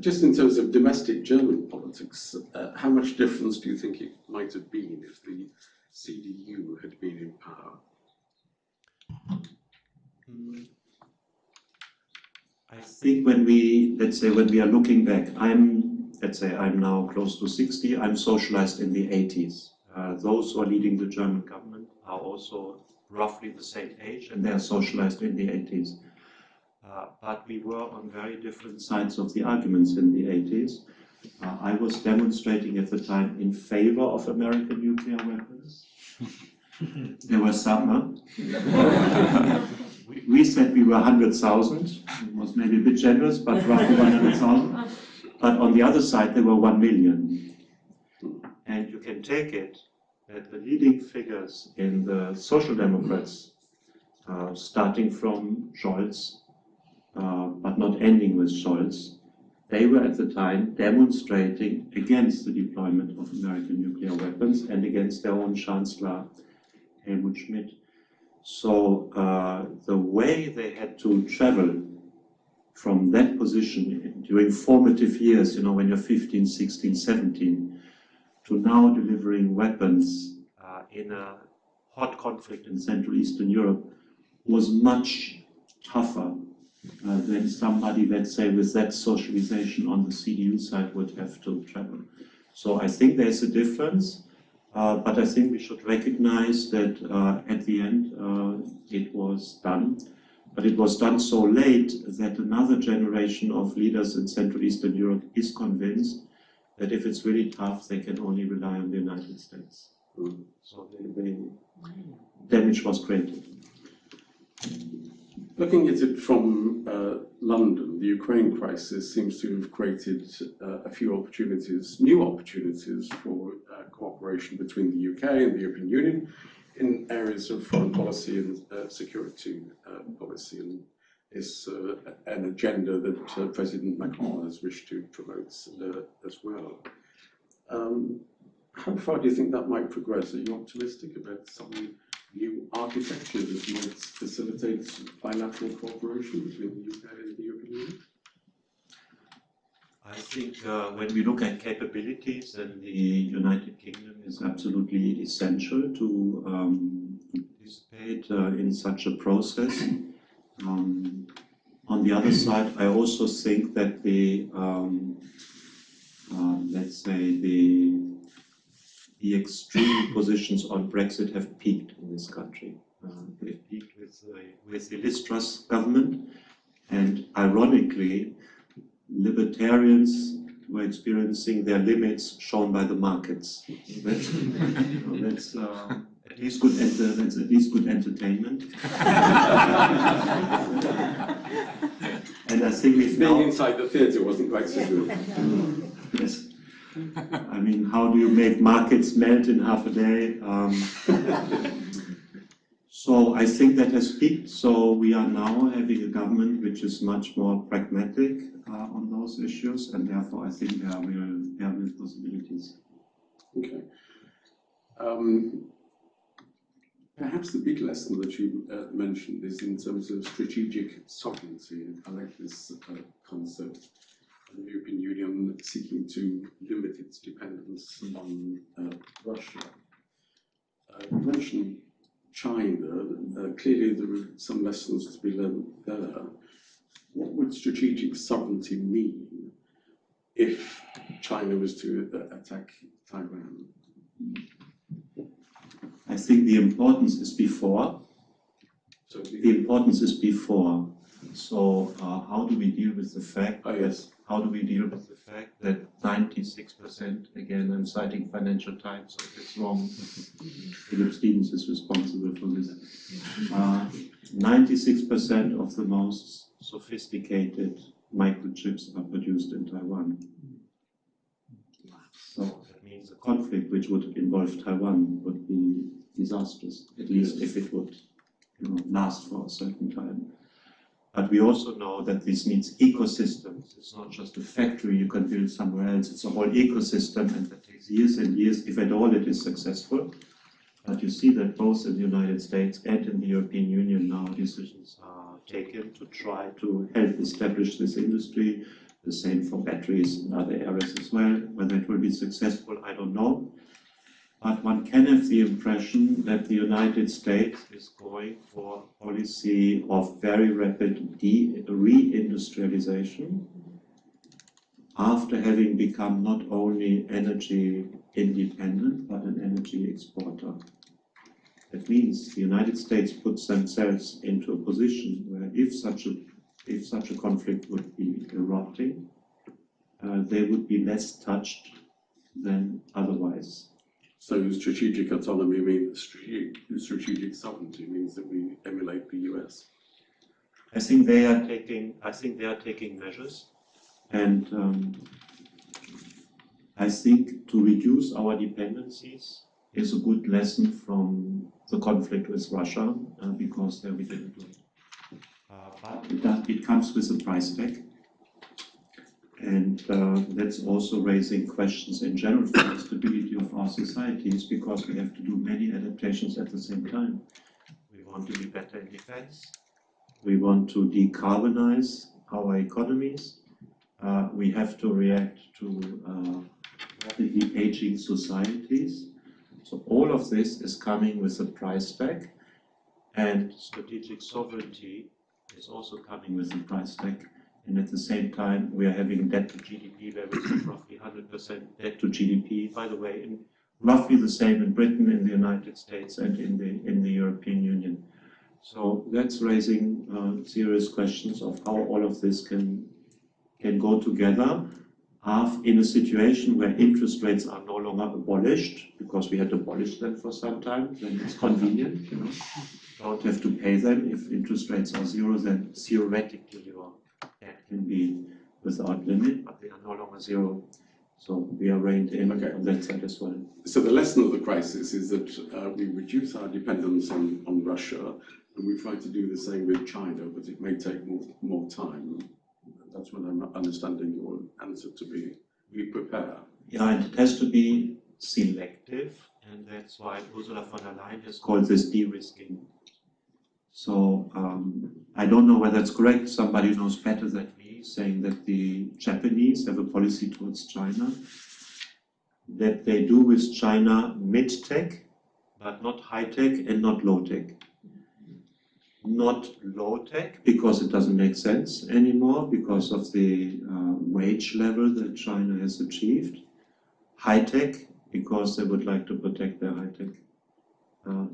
Just in terms of domestic German politics, how much difference do you think it might have been if the CDU had been in power? I think when we are looking back, I'm now close to 60, I'm socialized in the 80s. Those who are leading the German government are also roughly the same age, and they are socialized in the 80s. But we were on very different sides of the arguments in the 80s. I was demonstrating at the time in favor of American nuclear weapons. There were some. We said we were 100,000. It was maybe a bit generous, but roughly 100,000. But on the other side, there were 1 million. And you can take it that the leading figures in the Social Democrats, starting from Scholz, but not ending with Scholz, they were at the time demonstrating against the deployment of American nuclear weapons and against their own Chancellor, Helmut Schmidt. So the way they had to travel from that position during formative years, when you're 15, 16, 17, to now delivering weapons in a hot conflict in Central Eastern Europe was much tougher than somebody, let's say, with that socialization on the CDU side would have to travel. So I think there's a difference, but I think we should recognize that at the end it was done. But it was done so late that another generation of leaders in Central Eastern Europe is convinced that if it's really tough, they can only rely on the United States. So the damage was created. Looking at it from London, the Ukraine crisis seems to have created a few opportunities, new opportunities for cooperation between the UK and the European Union in areas of foreign policy and security policy, and is an agenda that President Macron has wished to promote as well. How far do you think that might progress? Are you optimistic about some new architecture that might facilitate bilateral cooperation between the UK and the European Union? I think when we look at capabilities, then the United Kingdom is absolutely essential to participate in such a process. On the other side, I also think that the let's say the extreme positions on Brexit have peaked in this country. They've peaked with the Liz Truss government, and ironically, libertarians were experiencing their limits shown by the markets. That's at least good. That's at least good entertainment. And I think we've Being inside the theatre wasn't quite so good. Yes. I mean, how do you make markets melt in half a day? So I think that has peaked. So we are now having a government which is much more pragmatic on those issues, and therefore I think there are real possibilities. Okay. Perhaps the big lesson that you mentioned is in terms of strategic sovereignty. I like this concept. The European Union seeking to limit its dependence on Russia. You mentioned China. Clearly there are some lessons to be learned there. What would strategic sovereignty mean if China was to attack Taiwan? I think the importance is before. So the importance is before. So how do we deal with the fact how do we deal with the fact that 96%, again I'm citing Financial Times, so if it's wrong, Philip Stevens is responsible for this. 96% of the most sophisticated microchips are produced in Taiwan. So that means a conflict which would involve Taiwan would be disastrous, at least if it would last for a certain time. But we also know that this needs ecosystems. It's not just a factory you can build somewhere else, it's a whole ecosystem, and that takes years and years, if at all it is successful. But you see that both in the United States and in the European Union now decisions are taken to try to help establish this industry. The same for batteries and other areas as well. Whether it will be successful, I don't know. But one can have the impression that the United States is going for a policy of very rapid reindustrialization after having become not only energy independent, but an energy exporter. That means the United States puts themselves into a position where if such a conflict would be erupting, they would be less touched than otherwise. So strategic autonomy means strategic sovereignty means that we emulate the US. I think they are taking measures, and I think to reduce our dependencies is a good lesson from the conflict with Russia, because there we didn't do it. But it comes with a price tag, and that's also raising questions in general for the stability of our societies, because we have to do many adaptations at the same time. We want to be better in defense, we want to decarbonize our economies, we have to react to rapidly aging societies. So all of this is coming with a price tag, and strategic sovereignty is also coming with a price tag. And at the same time, we are having debt to GDP levels of roughly 100% debt to GDP. By the way, roughly the same in Britain, in the United States, and in the European Union. So that's raising serious questions of how all of this can go together. In a situation where interest rates are no longer abolished, because we had abolished them for some time, then it's convenient, Don't have to pay them. If interest rates are zero, then theoretically your debt can be without limit, but they are no longer zero. So we are reined in on that side as well. So the lesson of the crisis is that we reduce our dependence on Russia, and we try to do the same with China, but it may take more time. That's what I'm understanding your answer to be. We prepare. Yeah, and it has to be selective, and that's why Ursula von der Leyen has called this de-risking. So I don't know whether it's correct. Somebody knows better than me, saying that the Japanese have a policy towards China that they do with China mid-tech, but not high-tech and not low-tech. Not low-tech, because it doesn't make sense anymore because of the wage level that China has achieved. High-tech, because they would like to protect their high-tech.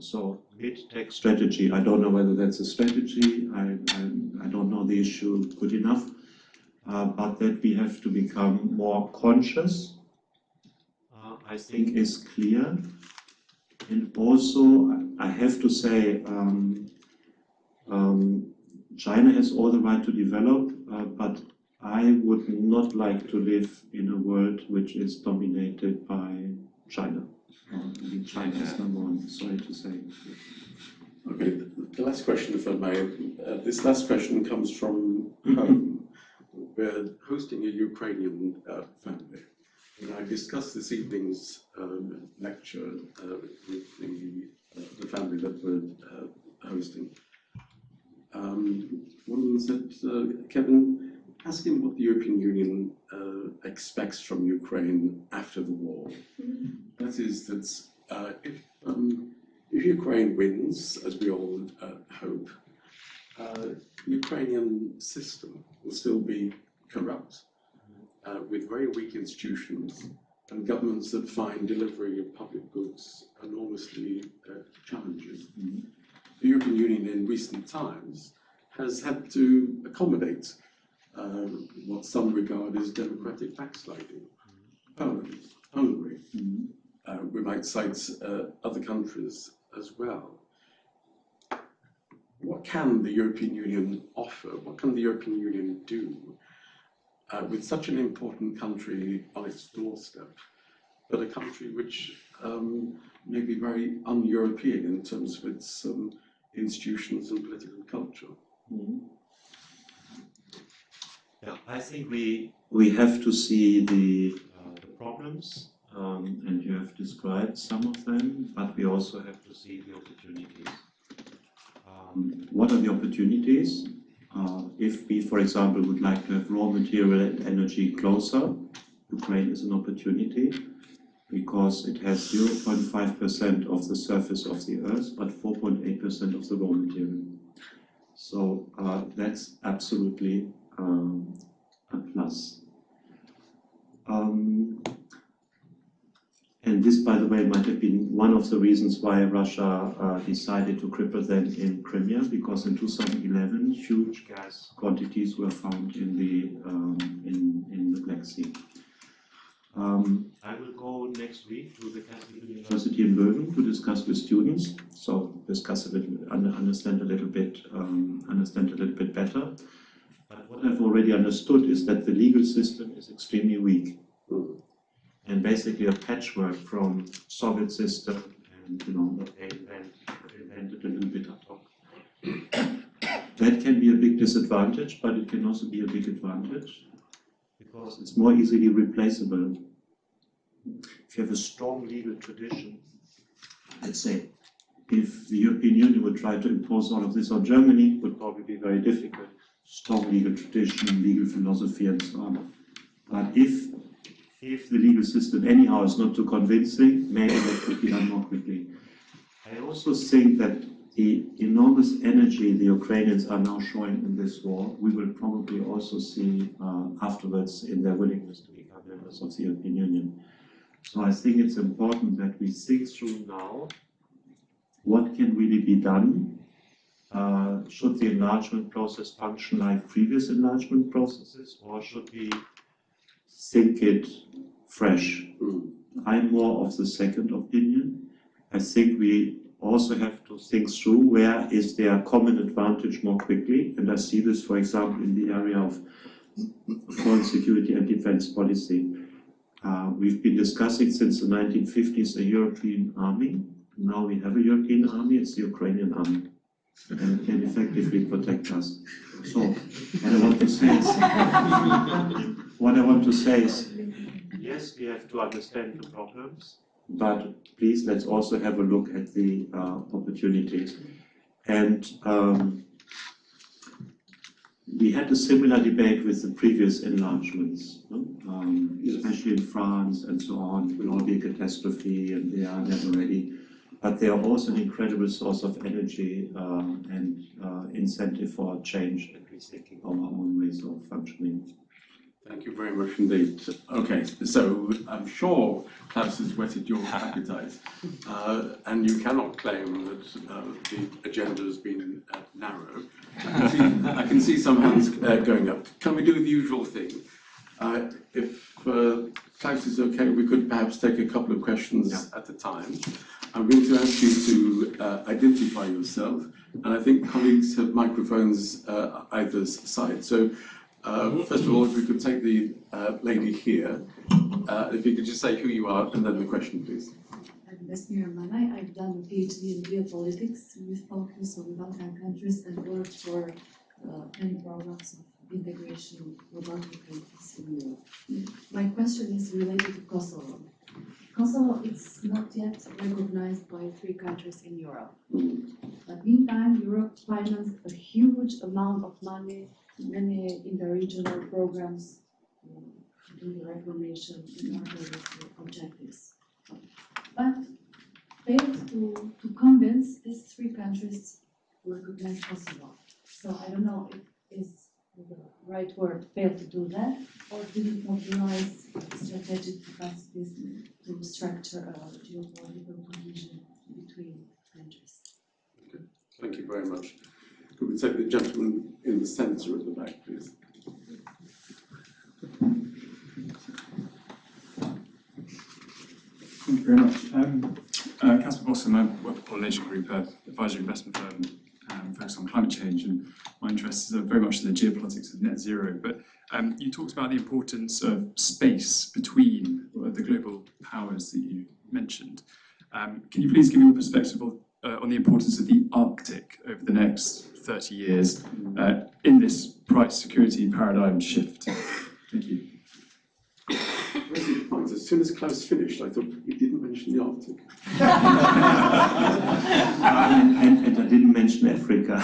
So mid-tech strategy, I don't know whether that's a strategy, I don't know the issue good enough, but that we have to become more conscious, I think is clear. And also, I have to say, China has all the right to develop, but I would not like to live in a world which is dominated by China. China is number one, sorry to say. Okay, the last question, if I may. This last question comes from home. We're hosting a Ukrainian family. And I discussed this evening's lecture with the family that we're hosting. One said, Kevin, ask him what the European Union expects from Ukraine after the war. That is, that if Ukraine wins, as we all hope, the Ukrainian system will still be corrupt, with very weak institutions and governments that find delivery of public goods enormously challenging. The European Union in recent times has had to accommodate what some regard as democratic backsliding. Poland, Hungary, we might cite other countries as well. what can the European Union offer? What can the European Union do with such an important country on its doorstep, but a country which may be very un-European in terms of its institutions and political culture? Yeah, I think we have to see the problems, and you have described some of them, but we also have to see the opportunities. What are the opportunities? If we, for example, would like to have raw material and energy closer, Ukraine is an opportunity because it has 0.5% of the surface of the Earth, but 4.8% of the raw material. So that's absolutely a plus. And this, by the way, might have been one of the reasons why Russia decided to cripple them in Crimea, because in 2011 huge gas quantities were found in the Black Sea. I will go next week to the Catholic University in Leuven to discuss with students, so discuss a little, understand a little bit better. But what I've already understood is that the legal system is extremely weak. And basically a patchwork from Soviet system and what they invented a little bit ad hoc. That can be a big disadvantage, but it can also be a big advantage because it's more easily replaceable. If you have a strong legal tradition, let's say, if the European Union would try to impose all of this on Germany, it would probably be very difficult. Strong legal tradition, legal philosophy, and so on. But if the legal system anyhow is not too convincing, maybe that could be done more quickly. I also think that the enormous energy the Ukrainians are now showing in this war, we will probably also see afterwards in their willingness to become members of the European Union. So I think it's important that we think through now what can really be done. Should the enlargement process function like previous enlargement processes, or should we think it fresh? I'm more of the second opinion. I think we also have to think through where is there common advantage more quickly, and I see this, for example, in the area of foreign security and defense policy. We've been discussing since the 1950s a European army. Now we have a European army, it's the Ukrainian army, and can effectively protect us. So what I want to say is, yes, we have to understand the problems, but please let's also have a look at the opportunities. And we had a similar debate with the previous enlargements, especially in France and so on. It will all be a catastrophe and they are never ready. But they are also an incredible source of energy and incentive for change and rethinking our own ways of functioning. Thank you very much indeed. Okay, so I'm sure Klaus has whetted your appetite, and you cannot claim that the agenda has been narrow. I can see some hands going up. Can we do the usual thing? If Klaus is okay, we could perhaps take a couple of questions at a time. I'm going to ask you to identify yourself, and I think colleagues have microphones either side. So first of all, if we could take the lady here, if you could just say who you are and then the question, please. I'm Vesmir Manay. I've done a PhD in geopolitics with focus on Balkan countries and worked for many programs of integration of Balkan countries in Europe. My question is related to Kosovo. Kosovo is not yet recognized by 3 countries in Europe. But meantime, Europe financed a huge amount of money, many interregional programs to do the reformation in order with the objectives. But failed to convince these 3 countries to recognize Kosovo. So I don't know if it's the right word, failed to do that, or didn't mobilize strategic capacities to structure a geopolitical cohesion between countries. Okay. Thank you very much. Could we take the gentleman in the centre at the back, please? Thank you very much. Casper Bossum, I work for Polynesian Group, advisory investment firm focused focus on climate change, and my interests are very much in the geopolitics of net zero. But you talked about the importance of space between the global powers that you mentioned. Can you please give your perspective on the importance of the Arctic over the next 30 years in this price security paradigm shift? Thank you. As soon as Klaus finished, I thought he didn't mention the Arctic. And I didn't mention Africa.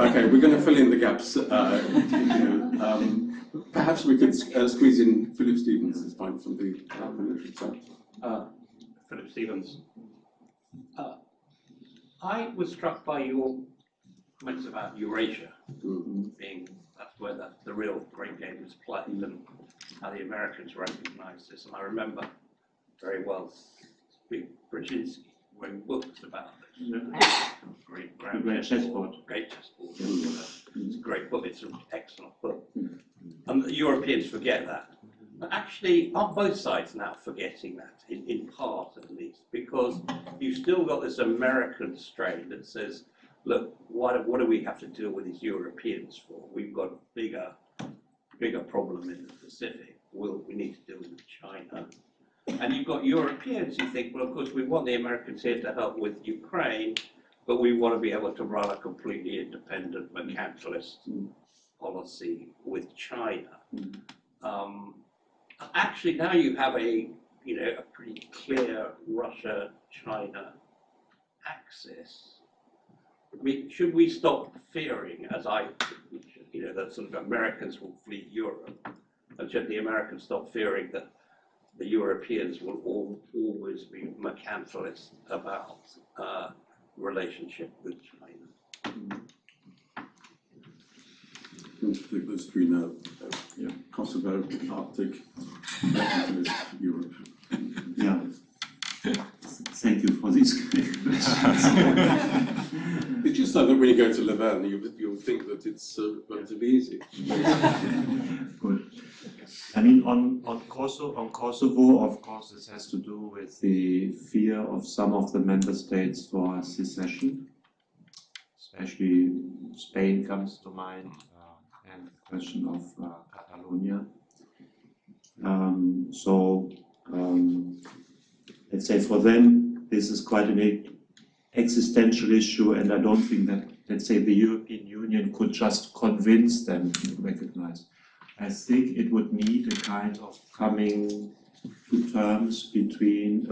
Okay, we're going to fill in the gaps. Perhaps we could squeeze in Philip Stevens this time from the military side. Philip Stevens. I was struck by your comments about Eurasia being that's where the real great game was played, and how the Americans recognized this. And I remember very well Brzezinski writing books about this. Yeah. Great chessboard. Great chessboard. It's a great book. It's an excellent book. And the Europeans forget that. But actually, aren't both sides now forgetting that, in part at least, because you've still got this American strain that says, look, what do we have to deal with these Europeans for? We've got a bigger problem in the Pacific. We need to deal with China. And you've got Europeans who think, well, of course, we want the Americans here to help with Ukraine, but we want to be able to run a completely independent mercantilist policy with China. Actually, now you have a pretty clear Russia-China axis. I mean, should we stop fearing, that sort of Americans will flee Europe, and should the Americans stop fearing that the Europeans will always be mercantilist about relationship with China? I'm going to take those three now. Kosovo, Arctic, Europe. Yeah. Thank you for these questions. It's just so that when you go to Louvain, you'll think that it's relatively easy. Good. I mean, on Kosovo, of course, this has to do with the fear of some of the member states for secession. Especially Spain comes to mind, and the question of Catalonia. Let's say for them, this is quite an existential issue, and I don't think that, let's say, the European Union could just convince them to recognize. I think it would need a kind of coming to terms between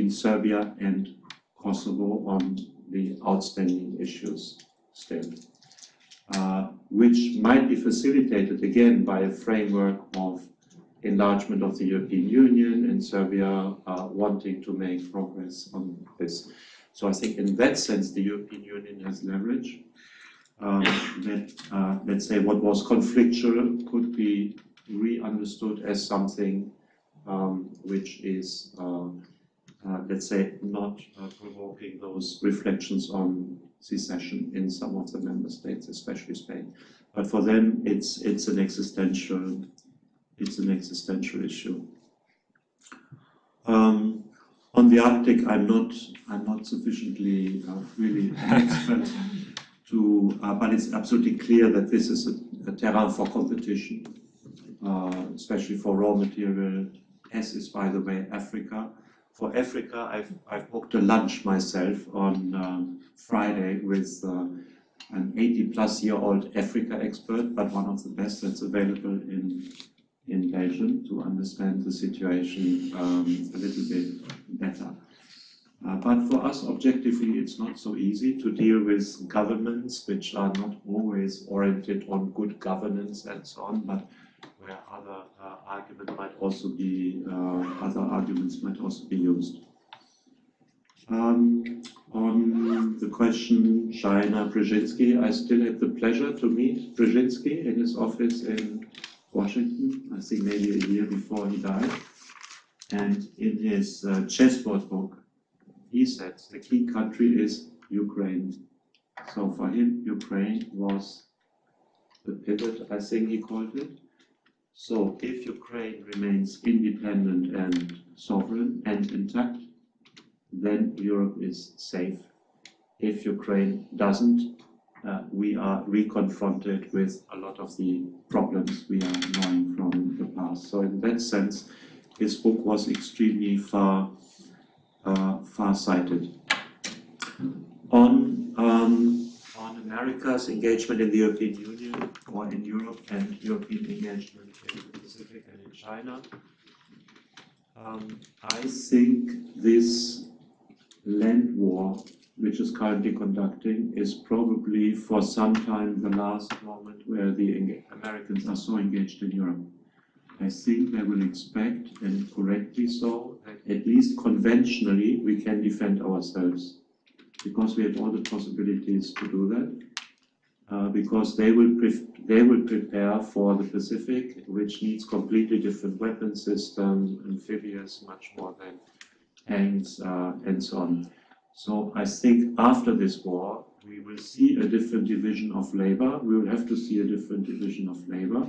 Serbia and Kosovo on the outstanding issues still, which might be facilitated again by a framework of enlargement of the European Union and Serbia wanting to make progress on this. So I think in that sense the European Union has leverage. That let's say what was conflictual could be re-understood as something which is let's say not provoking those reflections on secession in some of the member states, especially Spain. But for them it's an existential issue. On the Arctic, I'm not sufficiently really an expert to, but it's absolutely clear that this is a terrain for competition, especially for raw material, as is, by the way, Africa. For Africa, I've booked a lunch myself on Friday with an 80-plus-year-old Africa expert, but one of the best that's available in Belgium to understand the situation a little bit better. But for us, objectively, it's not so easy to deal with governments which are not always oriented on good governance and so on, but where other arguments might also be used. On the question China, Brzezinski, I still had the pleasure to meet Brzezinski in his office in Washington, I think maybe a year before he died. And in his chessboard book, he said the key country is Ukraine. So for him, Ukraine was the pivot, I think he called it. So if Ukraine remains independent and sovereign and intact, then Europe is safe. If Ukraine doesn't, we are reconfronted with a lot of the problems we are knowing from the past. So in that sense, his book was extremely far-sighted. On America's engagement in the European Union or in Europe and European engagement in the Pacific and in China, I think this land war which is currently conducting is probably for some time the last moment where the Americans are so engaged in Europe. I think they will expect, and correctly so, that at least conventionally we can defend ourselves, because we have all the possibilities to do that, because they will prepare for the Pacific, which needs completely different weapon systems, amphibious, much more than tanks, and so on. So I think after this war, we will see a different division of labor. We will have to see a different division of labor,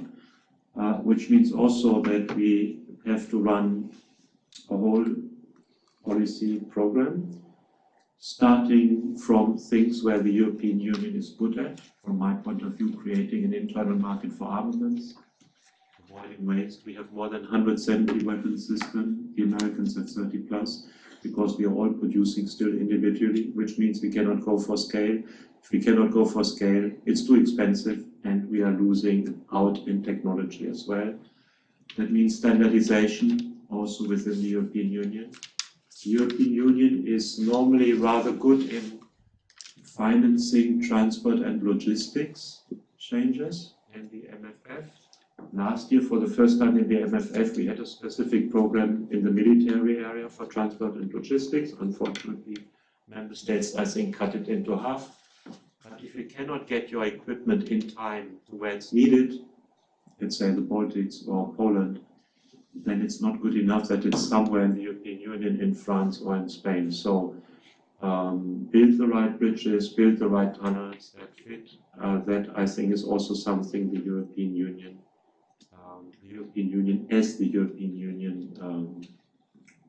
which means also that we have to run a whole policy program, starting from things where the European Union is good at, from my point of view, creating an internal market for armaments, avoiding waste. We have more than 170 weapons systems, the Americans have 30 plus, because we are all producing still individually, which means we cannot go for scale. If we cannot go for scale, it's too expensive, and we are losing out in technology as well. That means standardization also within the European Union. The European Union is normally rather good in financing transport and logistics changes in the MFF. Last year, for the first time in the MFF, we had a specific program in the military area for transport and logistics. Unfortunately, member states, I think, cut it into half. But if you cannot get your equipment in time to where it's needed, let's say the Baltics or Poland, then it's not good enough that it's somewhere in the European Union, in France or in Spain. So build the right bridges, build the right tunnels that fit. That, I think, is also something the European Union as the European Union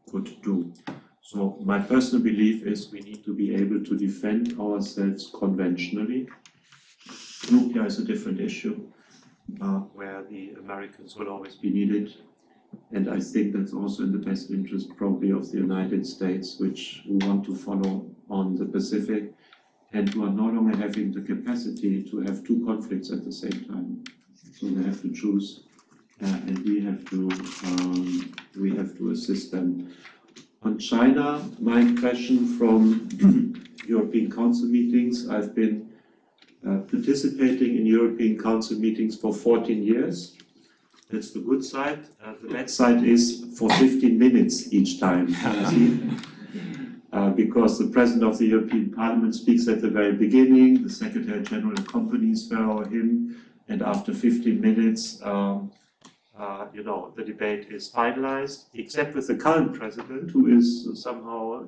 could do. So my personal belief is we need to be able to defend ourselves conventionally. Nuclear is a different issue, where the Americans will always be needed. And I think that's also in the best interest probably of the United States, which we want to follow on the Pacific, and who are no longer having the capacity to have two conflicts at the same time. So they have to choose, and we have to assist them. On China, my impression from European Council meetings, I've been participating in European Council meetings for 14 years. That's the good side. The bad side is for 15 minutes each time. Because the President of the European Parliament speaks at the very beginning, the Secretary General accompanies her or him, and after 15 minutes, the debate is finalized, except with the current President, who is somehow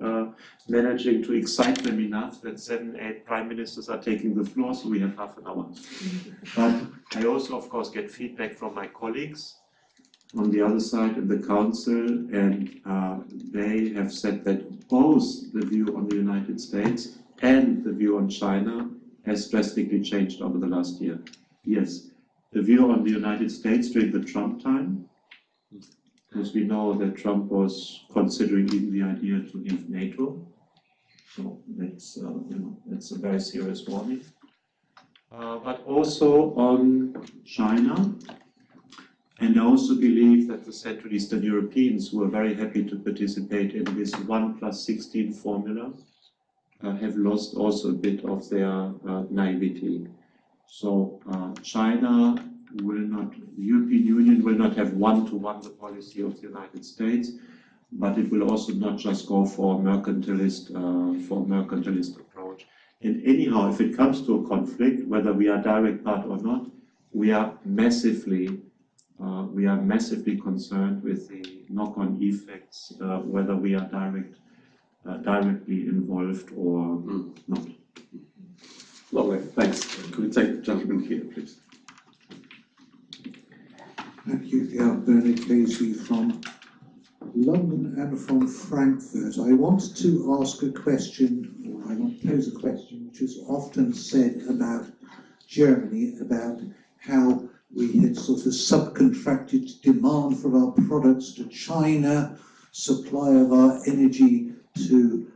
managing to excite them enough that 7, 8 Prime Ministers are taking the floor, so we have half an hour. But I also, of course, get feedback from my colleagues on the other side in the Council, and they have said that both the view on the United States and the view on China has drastically changed over the last year. Yes, the view on the United States during the Trump time, because we know that Trump was considering even the idea to leave NATO. So that's a very serious warning. But also on China, and I also believe that the Central Eastern Europeans, who are very happy to participate in this 1+16 formula, have lost also a bit of their naivety. So China will not, the European Union will not have one-to-one the policy of the United States, but it will also not just go for a mercantilist approach. And anyhow, if it comes to a conflict, whether we are direct part or not, we are massively concerned with the knock-on effects, whether we are directly involved or not. Lovely, thanks. Can we take the gentleman here, please? Thank you. Yeah, Bernard Casey from London and from Frankfurt. I want to ask a question, or I want pose a question which was often said about Germany, about how we had sort of subcontracted demand for our products to China, supply of our energy to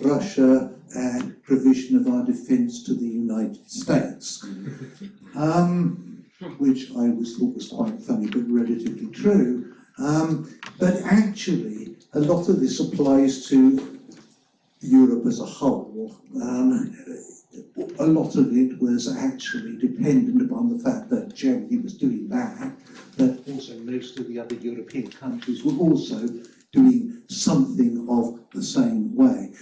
Russia, and provision of our defence to the United States, which I always thought was quite funny but relatively true. But actually, a lot of this applies to Europe as a whole. A lot of it was actually dependent upon the fact that Germany was doing that, but also most of the other European countries were also doing something of the same way.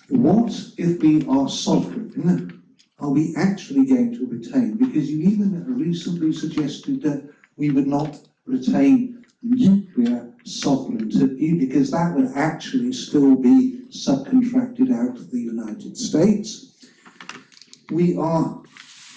What if we are sovereign, are we actually going to retain? Because you even recently suggested that we would not retain nuclear sovereignty, because that would actually still be subcontracted out of the United States. We are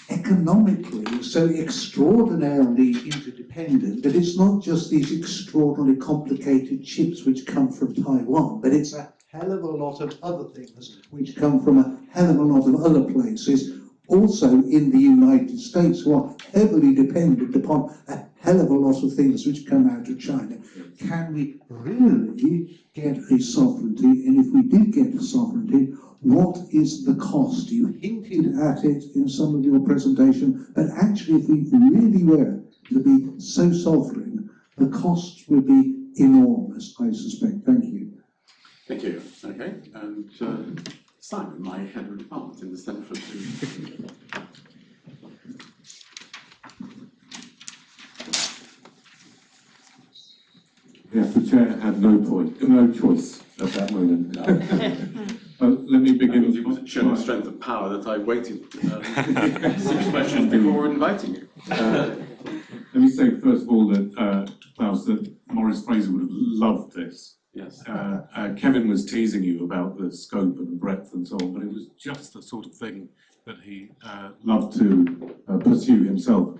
economically so extraordinarily interdependent that it's not just these extraordinarily complicated chips which come from Taiwan, but it's a hell of a lot of other things which come from a hell of a lot of other places, also in the United States, who are heavily dependent upon a hell of a lot of things which come out of China. Can we really get a sovereignty? And if we did get a sovereignty, what is the cost? You hinted at it in some of your presentation, but actually if we really were to be so sovereign, the costs would be enormous, I suspect. Thank you. Thank you. Okay, and Simon, my head of department in the Centre for Yes, the chair had no choice at that moment. Let me begin. It was showing the strength of power that I waited 6 questions before inviting you. Let me say first of all that Klaus, that Maurice Fraser would have loved this. Yes. Kevin was teasing you about the scope and the breadth and so on, but it was just the sort of thing that he loved to pursue himself.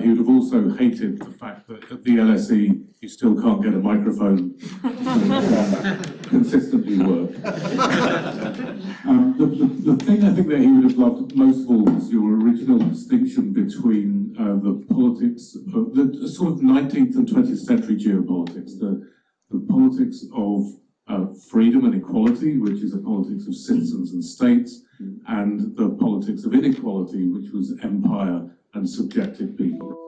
He would have also hated the fact that at the LSE you still can't get a microphone to consistently work. The thing I think that he would have loved most of all was your original distinction between the politics, the sort of 19th and 20th century geopolitics, the politics of freedom and equality, which is a politics of citizens and states, and the politics of inequality, which was empire and subjective people.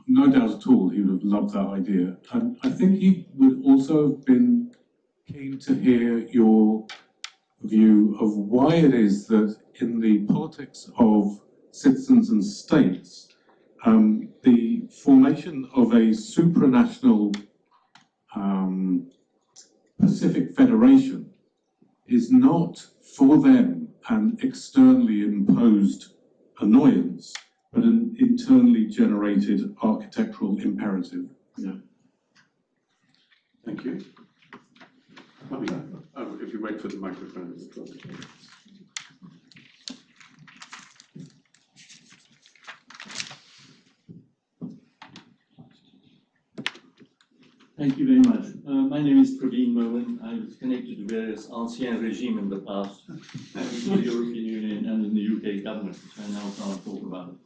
No doubt at all he would have loved that idea. And I think he would also have been keen to hear your view of why it is that in the politics of citizens and states, the formation of a supranational Pacific Federation is not for them an externally imposed annoyance, but an internally generated architectural imperative. Yeah. Thank you. If you wait for the microphone. Thank you very much. My name is Praveen Mohan. I was connected to various ancien regime in the past, in the European Union and in the UK government, which I now can't talk about.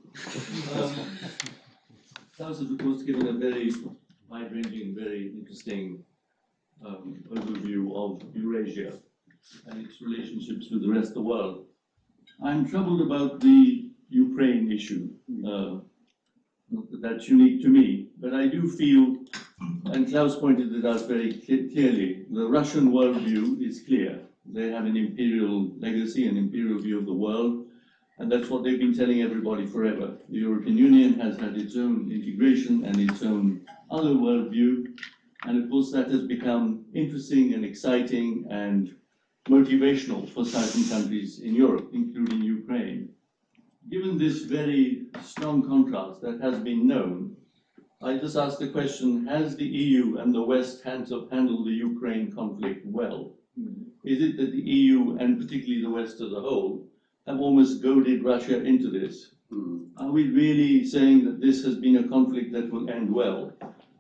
Klaus has, of course, given a very wide-ranging, very interesting overview of Eurasia and its relationships with the rest of the world. I'm troubled about the Ukraine issue. Not that that's unique to me, but I do feel, and Klaus pointed it out very clearly, the Russian worldview is clear. They have an imperial legacy, an imperial view of the world, and that's what they've been telling everybody forever. The European Union has had its own integration and its own other worldview, and of course that has become interesting and exciting and motivational for certain countries in Europe, including Ukraine. Given this very strong contrast that has been known, I just ask the question, has the EU and the West handled the Ukraine conflict well? Is it that the EU, and particularly the West as a whole, have almost goaded Russia into this? Are we really saying that this has been a conflict that will end well?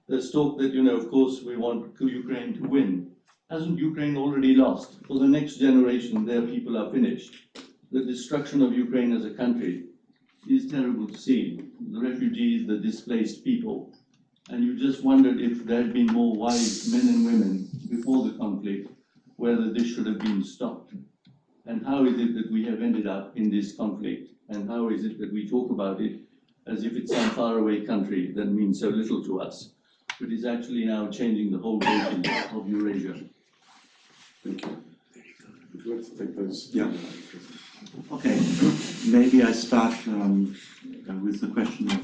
There's talk that, of course, we want Ukraine to win. hasn't Ukraine already lost? For the next generation, their people are finished. The destruction of Ukraine as a country is terrible to see. The refugees, the displaced people. And you just wondered if there had been more wise men and women before the conflict, whether this should have been stopped. And how is it that we have ended up in this conflict? And how is it that we talk about it as if it's some faraway country that means so little to us, but is actually now changing the whole region of Eurasia? Thank you. Would you like to take those? Yeah. Okay, maybe I start with the question of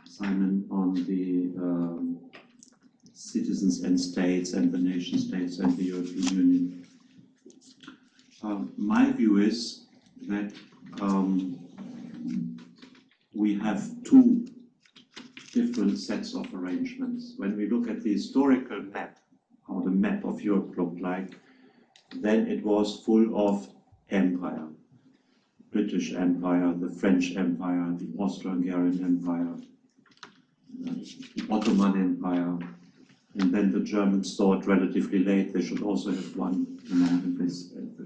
Simon on the citizens and states and the nation states and the European Union. My view is that we have two different sets of arrangements. When we look at the historical map, how the map of Europe looked like, then it was full of empire. British Empire, the French Empire, the Austro-Hungarian Empire, the Ottoman Empire, and then the Germans thought relatively late they should also have one.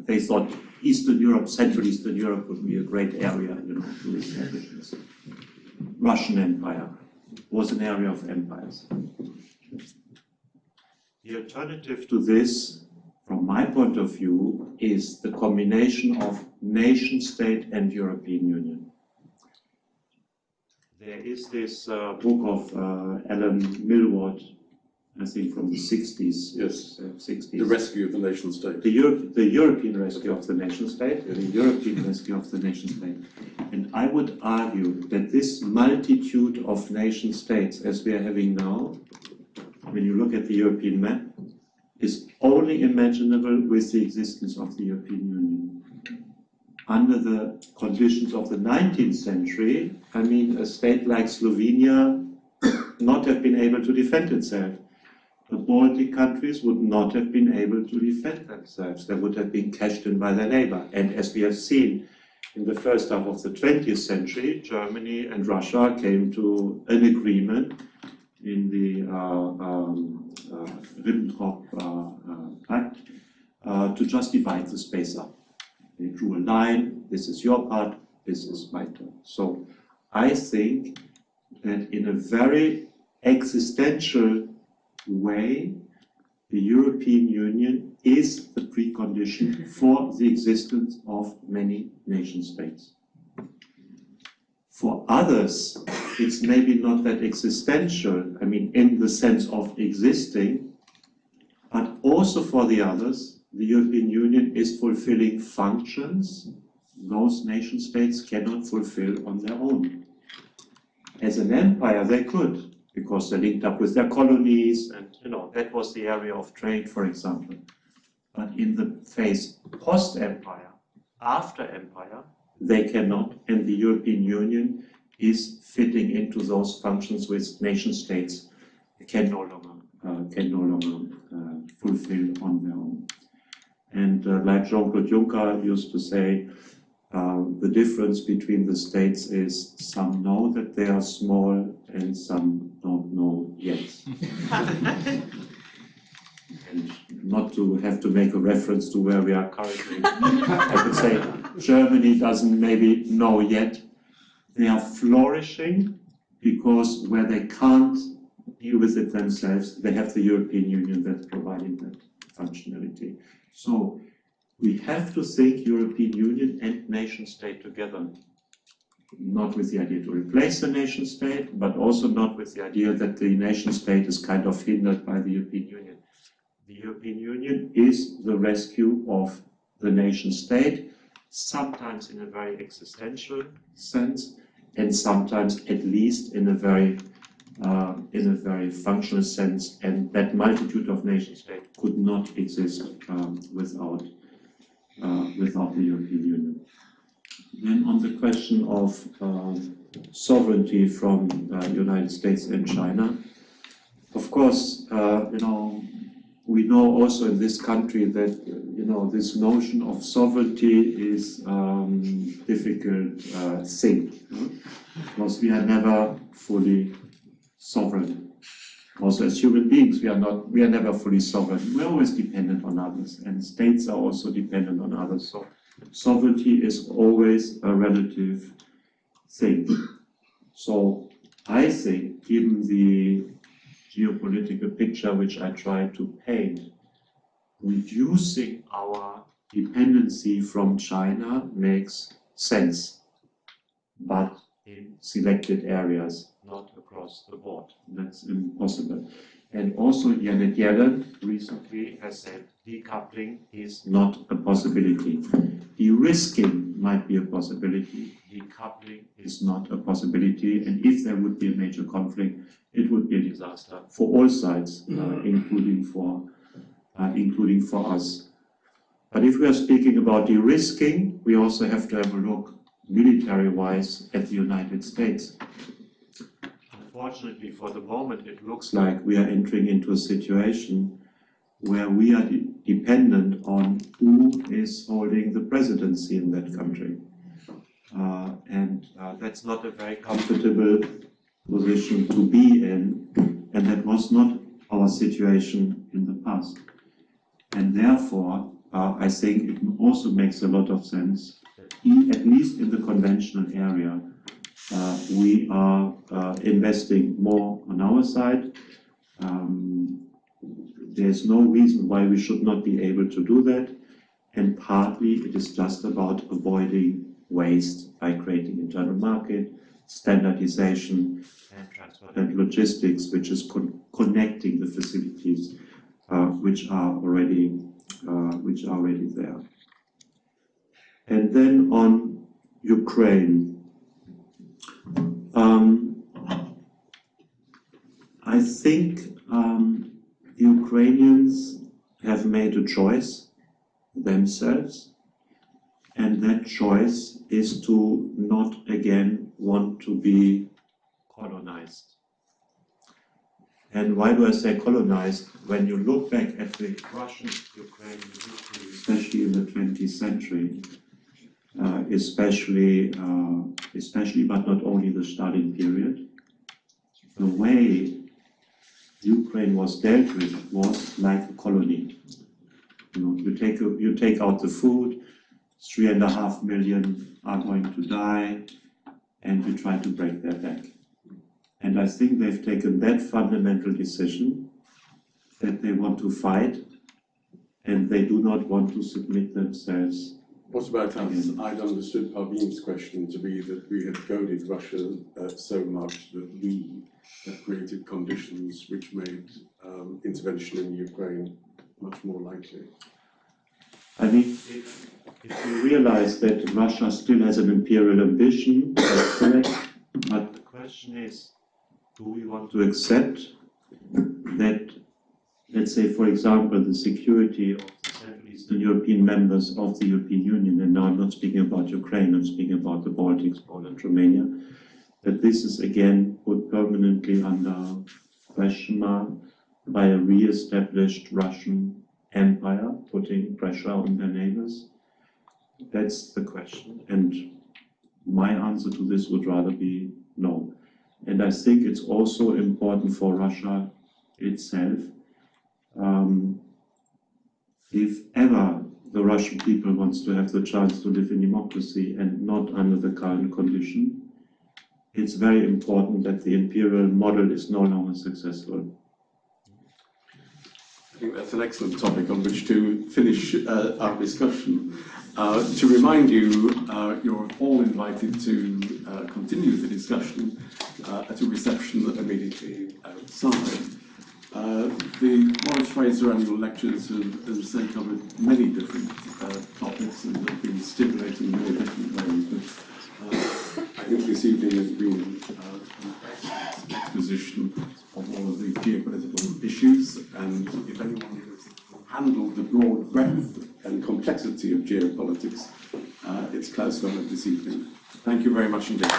They thought Eastern Europe, Central Eastern Europe would be a great area, to establish this. Russian Empire was an area of empires. The alternative to this, from my point of view, is the combination of nation state and European Union. There is this book of Alan Millward, I think from the 60s. Yes, 60s. the rescue of the nation state. The European rescue of the nation state, the European rescue of the nation state. And I would argue that this multitude of nation states, as we are having now, when you look at the European map, is only imaginable with the existence of the European Union. Under the conditions of the 19th century, I mean, a state like Slovenia not have been able to defend itself. The Baltic countries would not have been able to defend themselves. They would have been cashed in by their neighbor. And as we have seen in the first half of the 20th century, Germany and Russia came to an agreement in the Ribbentrop Pact to just divide the space up. They drew a line, this is your part, this is my turn. So I think that in a very existential way, the European Union is the precondition for the existence of many nation states. For others, it's maybe not that existential, I mean, in the sense of existing, but also for the others, the European Union is fulfilling functions those nation states cannot fulfill on their own. As an empire, they could, because they linked up with their colonies, and that was the area of trade, for example. But in the phase post-empire, after empire, they cannot, and the European Union is fitting into those functions which nation states can no longer fulfill on their own. And like Jean-Claude Juncker used to say, the difference between the states is some know that they are small and some don't know yet. And not to have to make a reference to where we are currently, I would say Germany doesn't maybe know yet. They are flourishing because where they can't deal with it themselves, they have the European Union that's providing that functionality. So we have to think European Union and nation state together. Not with the idea to replace the nation state, but also not with the idea that the nation state is kind of hindered by the European Union. The European Union is the rescue of the nation state, sometimes in a very existential sense, and sometimes at least in a very functional sense, and that multitude of nation states could not exist without the European Union. Then on the question of sovereignty from United States and China, of course, we know also in this country that this notion of sovereignty is difficult thing, because we are never fully sovereign. Also, as human beings, we are never fully sovereign. We're always dependent on others, and states are also dependent on others. So sovereignty is always a relative thing. So I think, given the geopolitical picture which I try to paint, reducing our dependency from China makes sense, but in selected areas, not across the board. That's impossible. And also Janet Yellen recently has said decoupling is not a possibility. De-risking might be a possibility, decoupling is not a possibility, and if there would be a major conflict, it would be a disaster for all sides, including for us. But if we are speaking about de-risking, we also have to have a look military-wise at the United States. Unfortunately, for the moment, it looks like we are entering into a situation where we are dependent on who is holding the presidency in that country. And that's not a very comfortable position to be in, and that was not our situation in the past. And therefore, I think it also makes a lot of sense, at least in the conventional area, we are investing more on our side. There's no reason why we should not be able to do that. And partly it is just about avoiding waste by creating internal market, standardization, and transport and logistics, which is connecting the facilities which are already there. And then on Ukraine, I think the Ukrainians have made a choice themselves, and that choice is to not again want to be colonized. And why do I say colonized? When you look back at the Russian-Ukrainian history, especially in the 20th century, especially but not only the Stalin period, the way Ukraine was dealt with was like a colony. You take out the food, 3.5 million are going to die, and you try to break their back. And I think they've taken that fundamental decision that they want to fight, and they do not want to submit themselves. What about us? I'd understood Parveen's question to be that we had goaded Russia so much that we have created conditions which made intervention in Ukraine much more likely. I mean, if you realize that Russia still has an imperial ambition, that's correct, but the question is, do we want to accept that, let's say, for example, the security of the Central Eastern European members of the European Union, and now I'm not speaking about Ukraine, I'm speaking about the Baltics, Poland, Romania, that this is again put permanently under question mark by a re-established Russian empire, putting pressure on their neighbors? That's the question. And my answer to this would rather be no. And I think it's also important for Russia itself, if ever the Russian people wants to have the chance to live in democracy and not under the current condition, it's very important that the imperial model is no longer successful. I think that's an excellent topic on which to finish our discussion. To remind you, you're all invited to continue the discussion at a reception immediately outside. The Maurice Fraser Annual Lectures have covered many different topics and have been stimulating in many different ways. But I think this evening has been an excellent exposition of all of the geopolitical issues, and if anyone has handled the broad breadth and complexity of geopolitics, it's Klaus Welle this evening. Thank you very much indeed.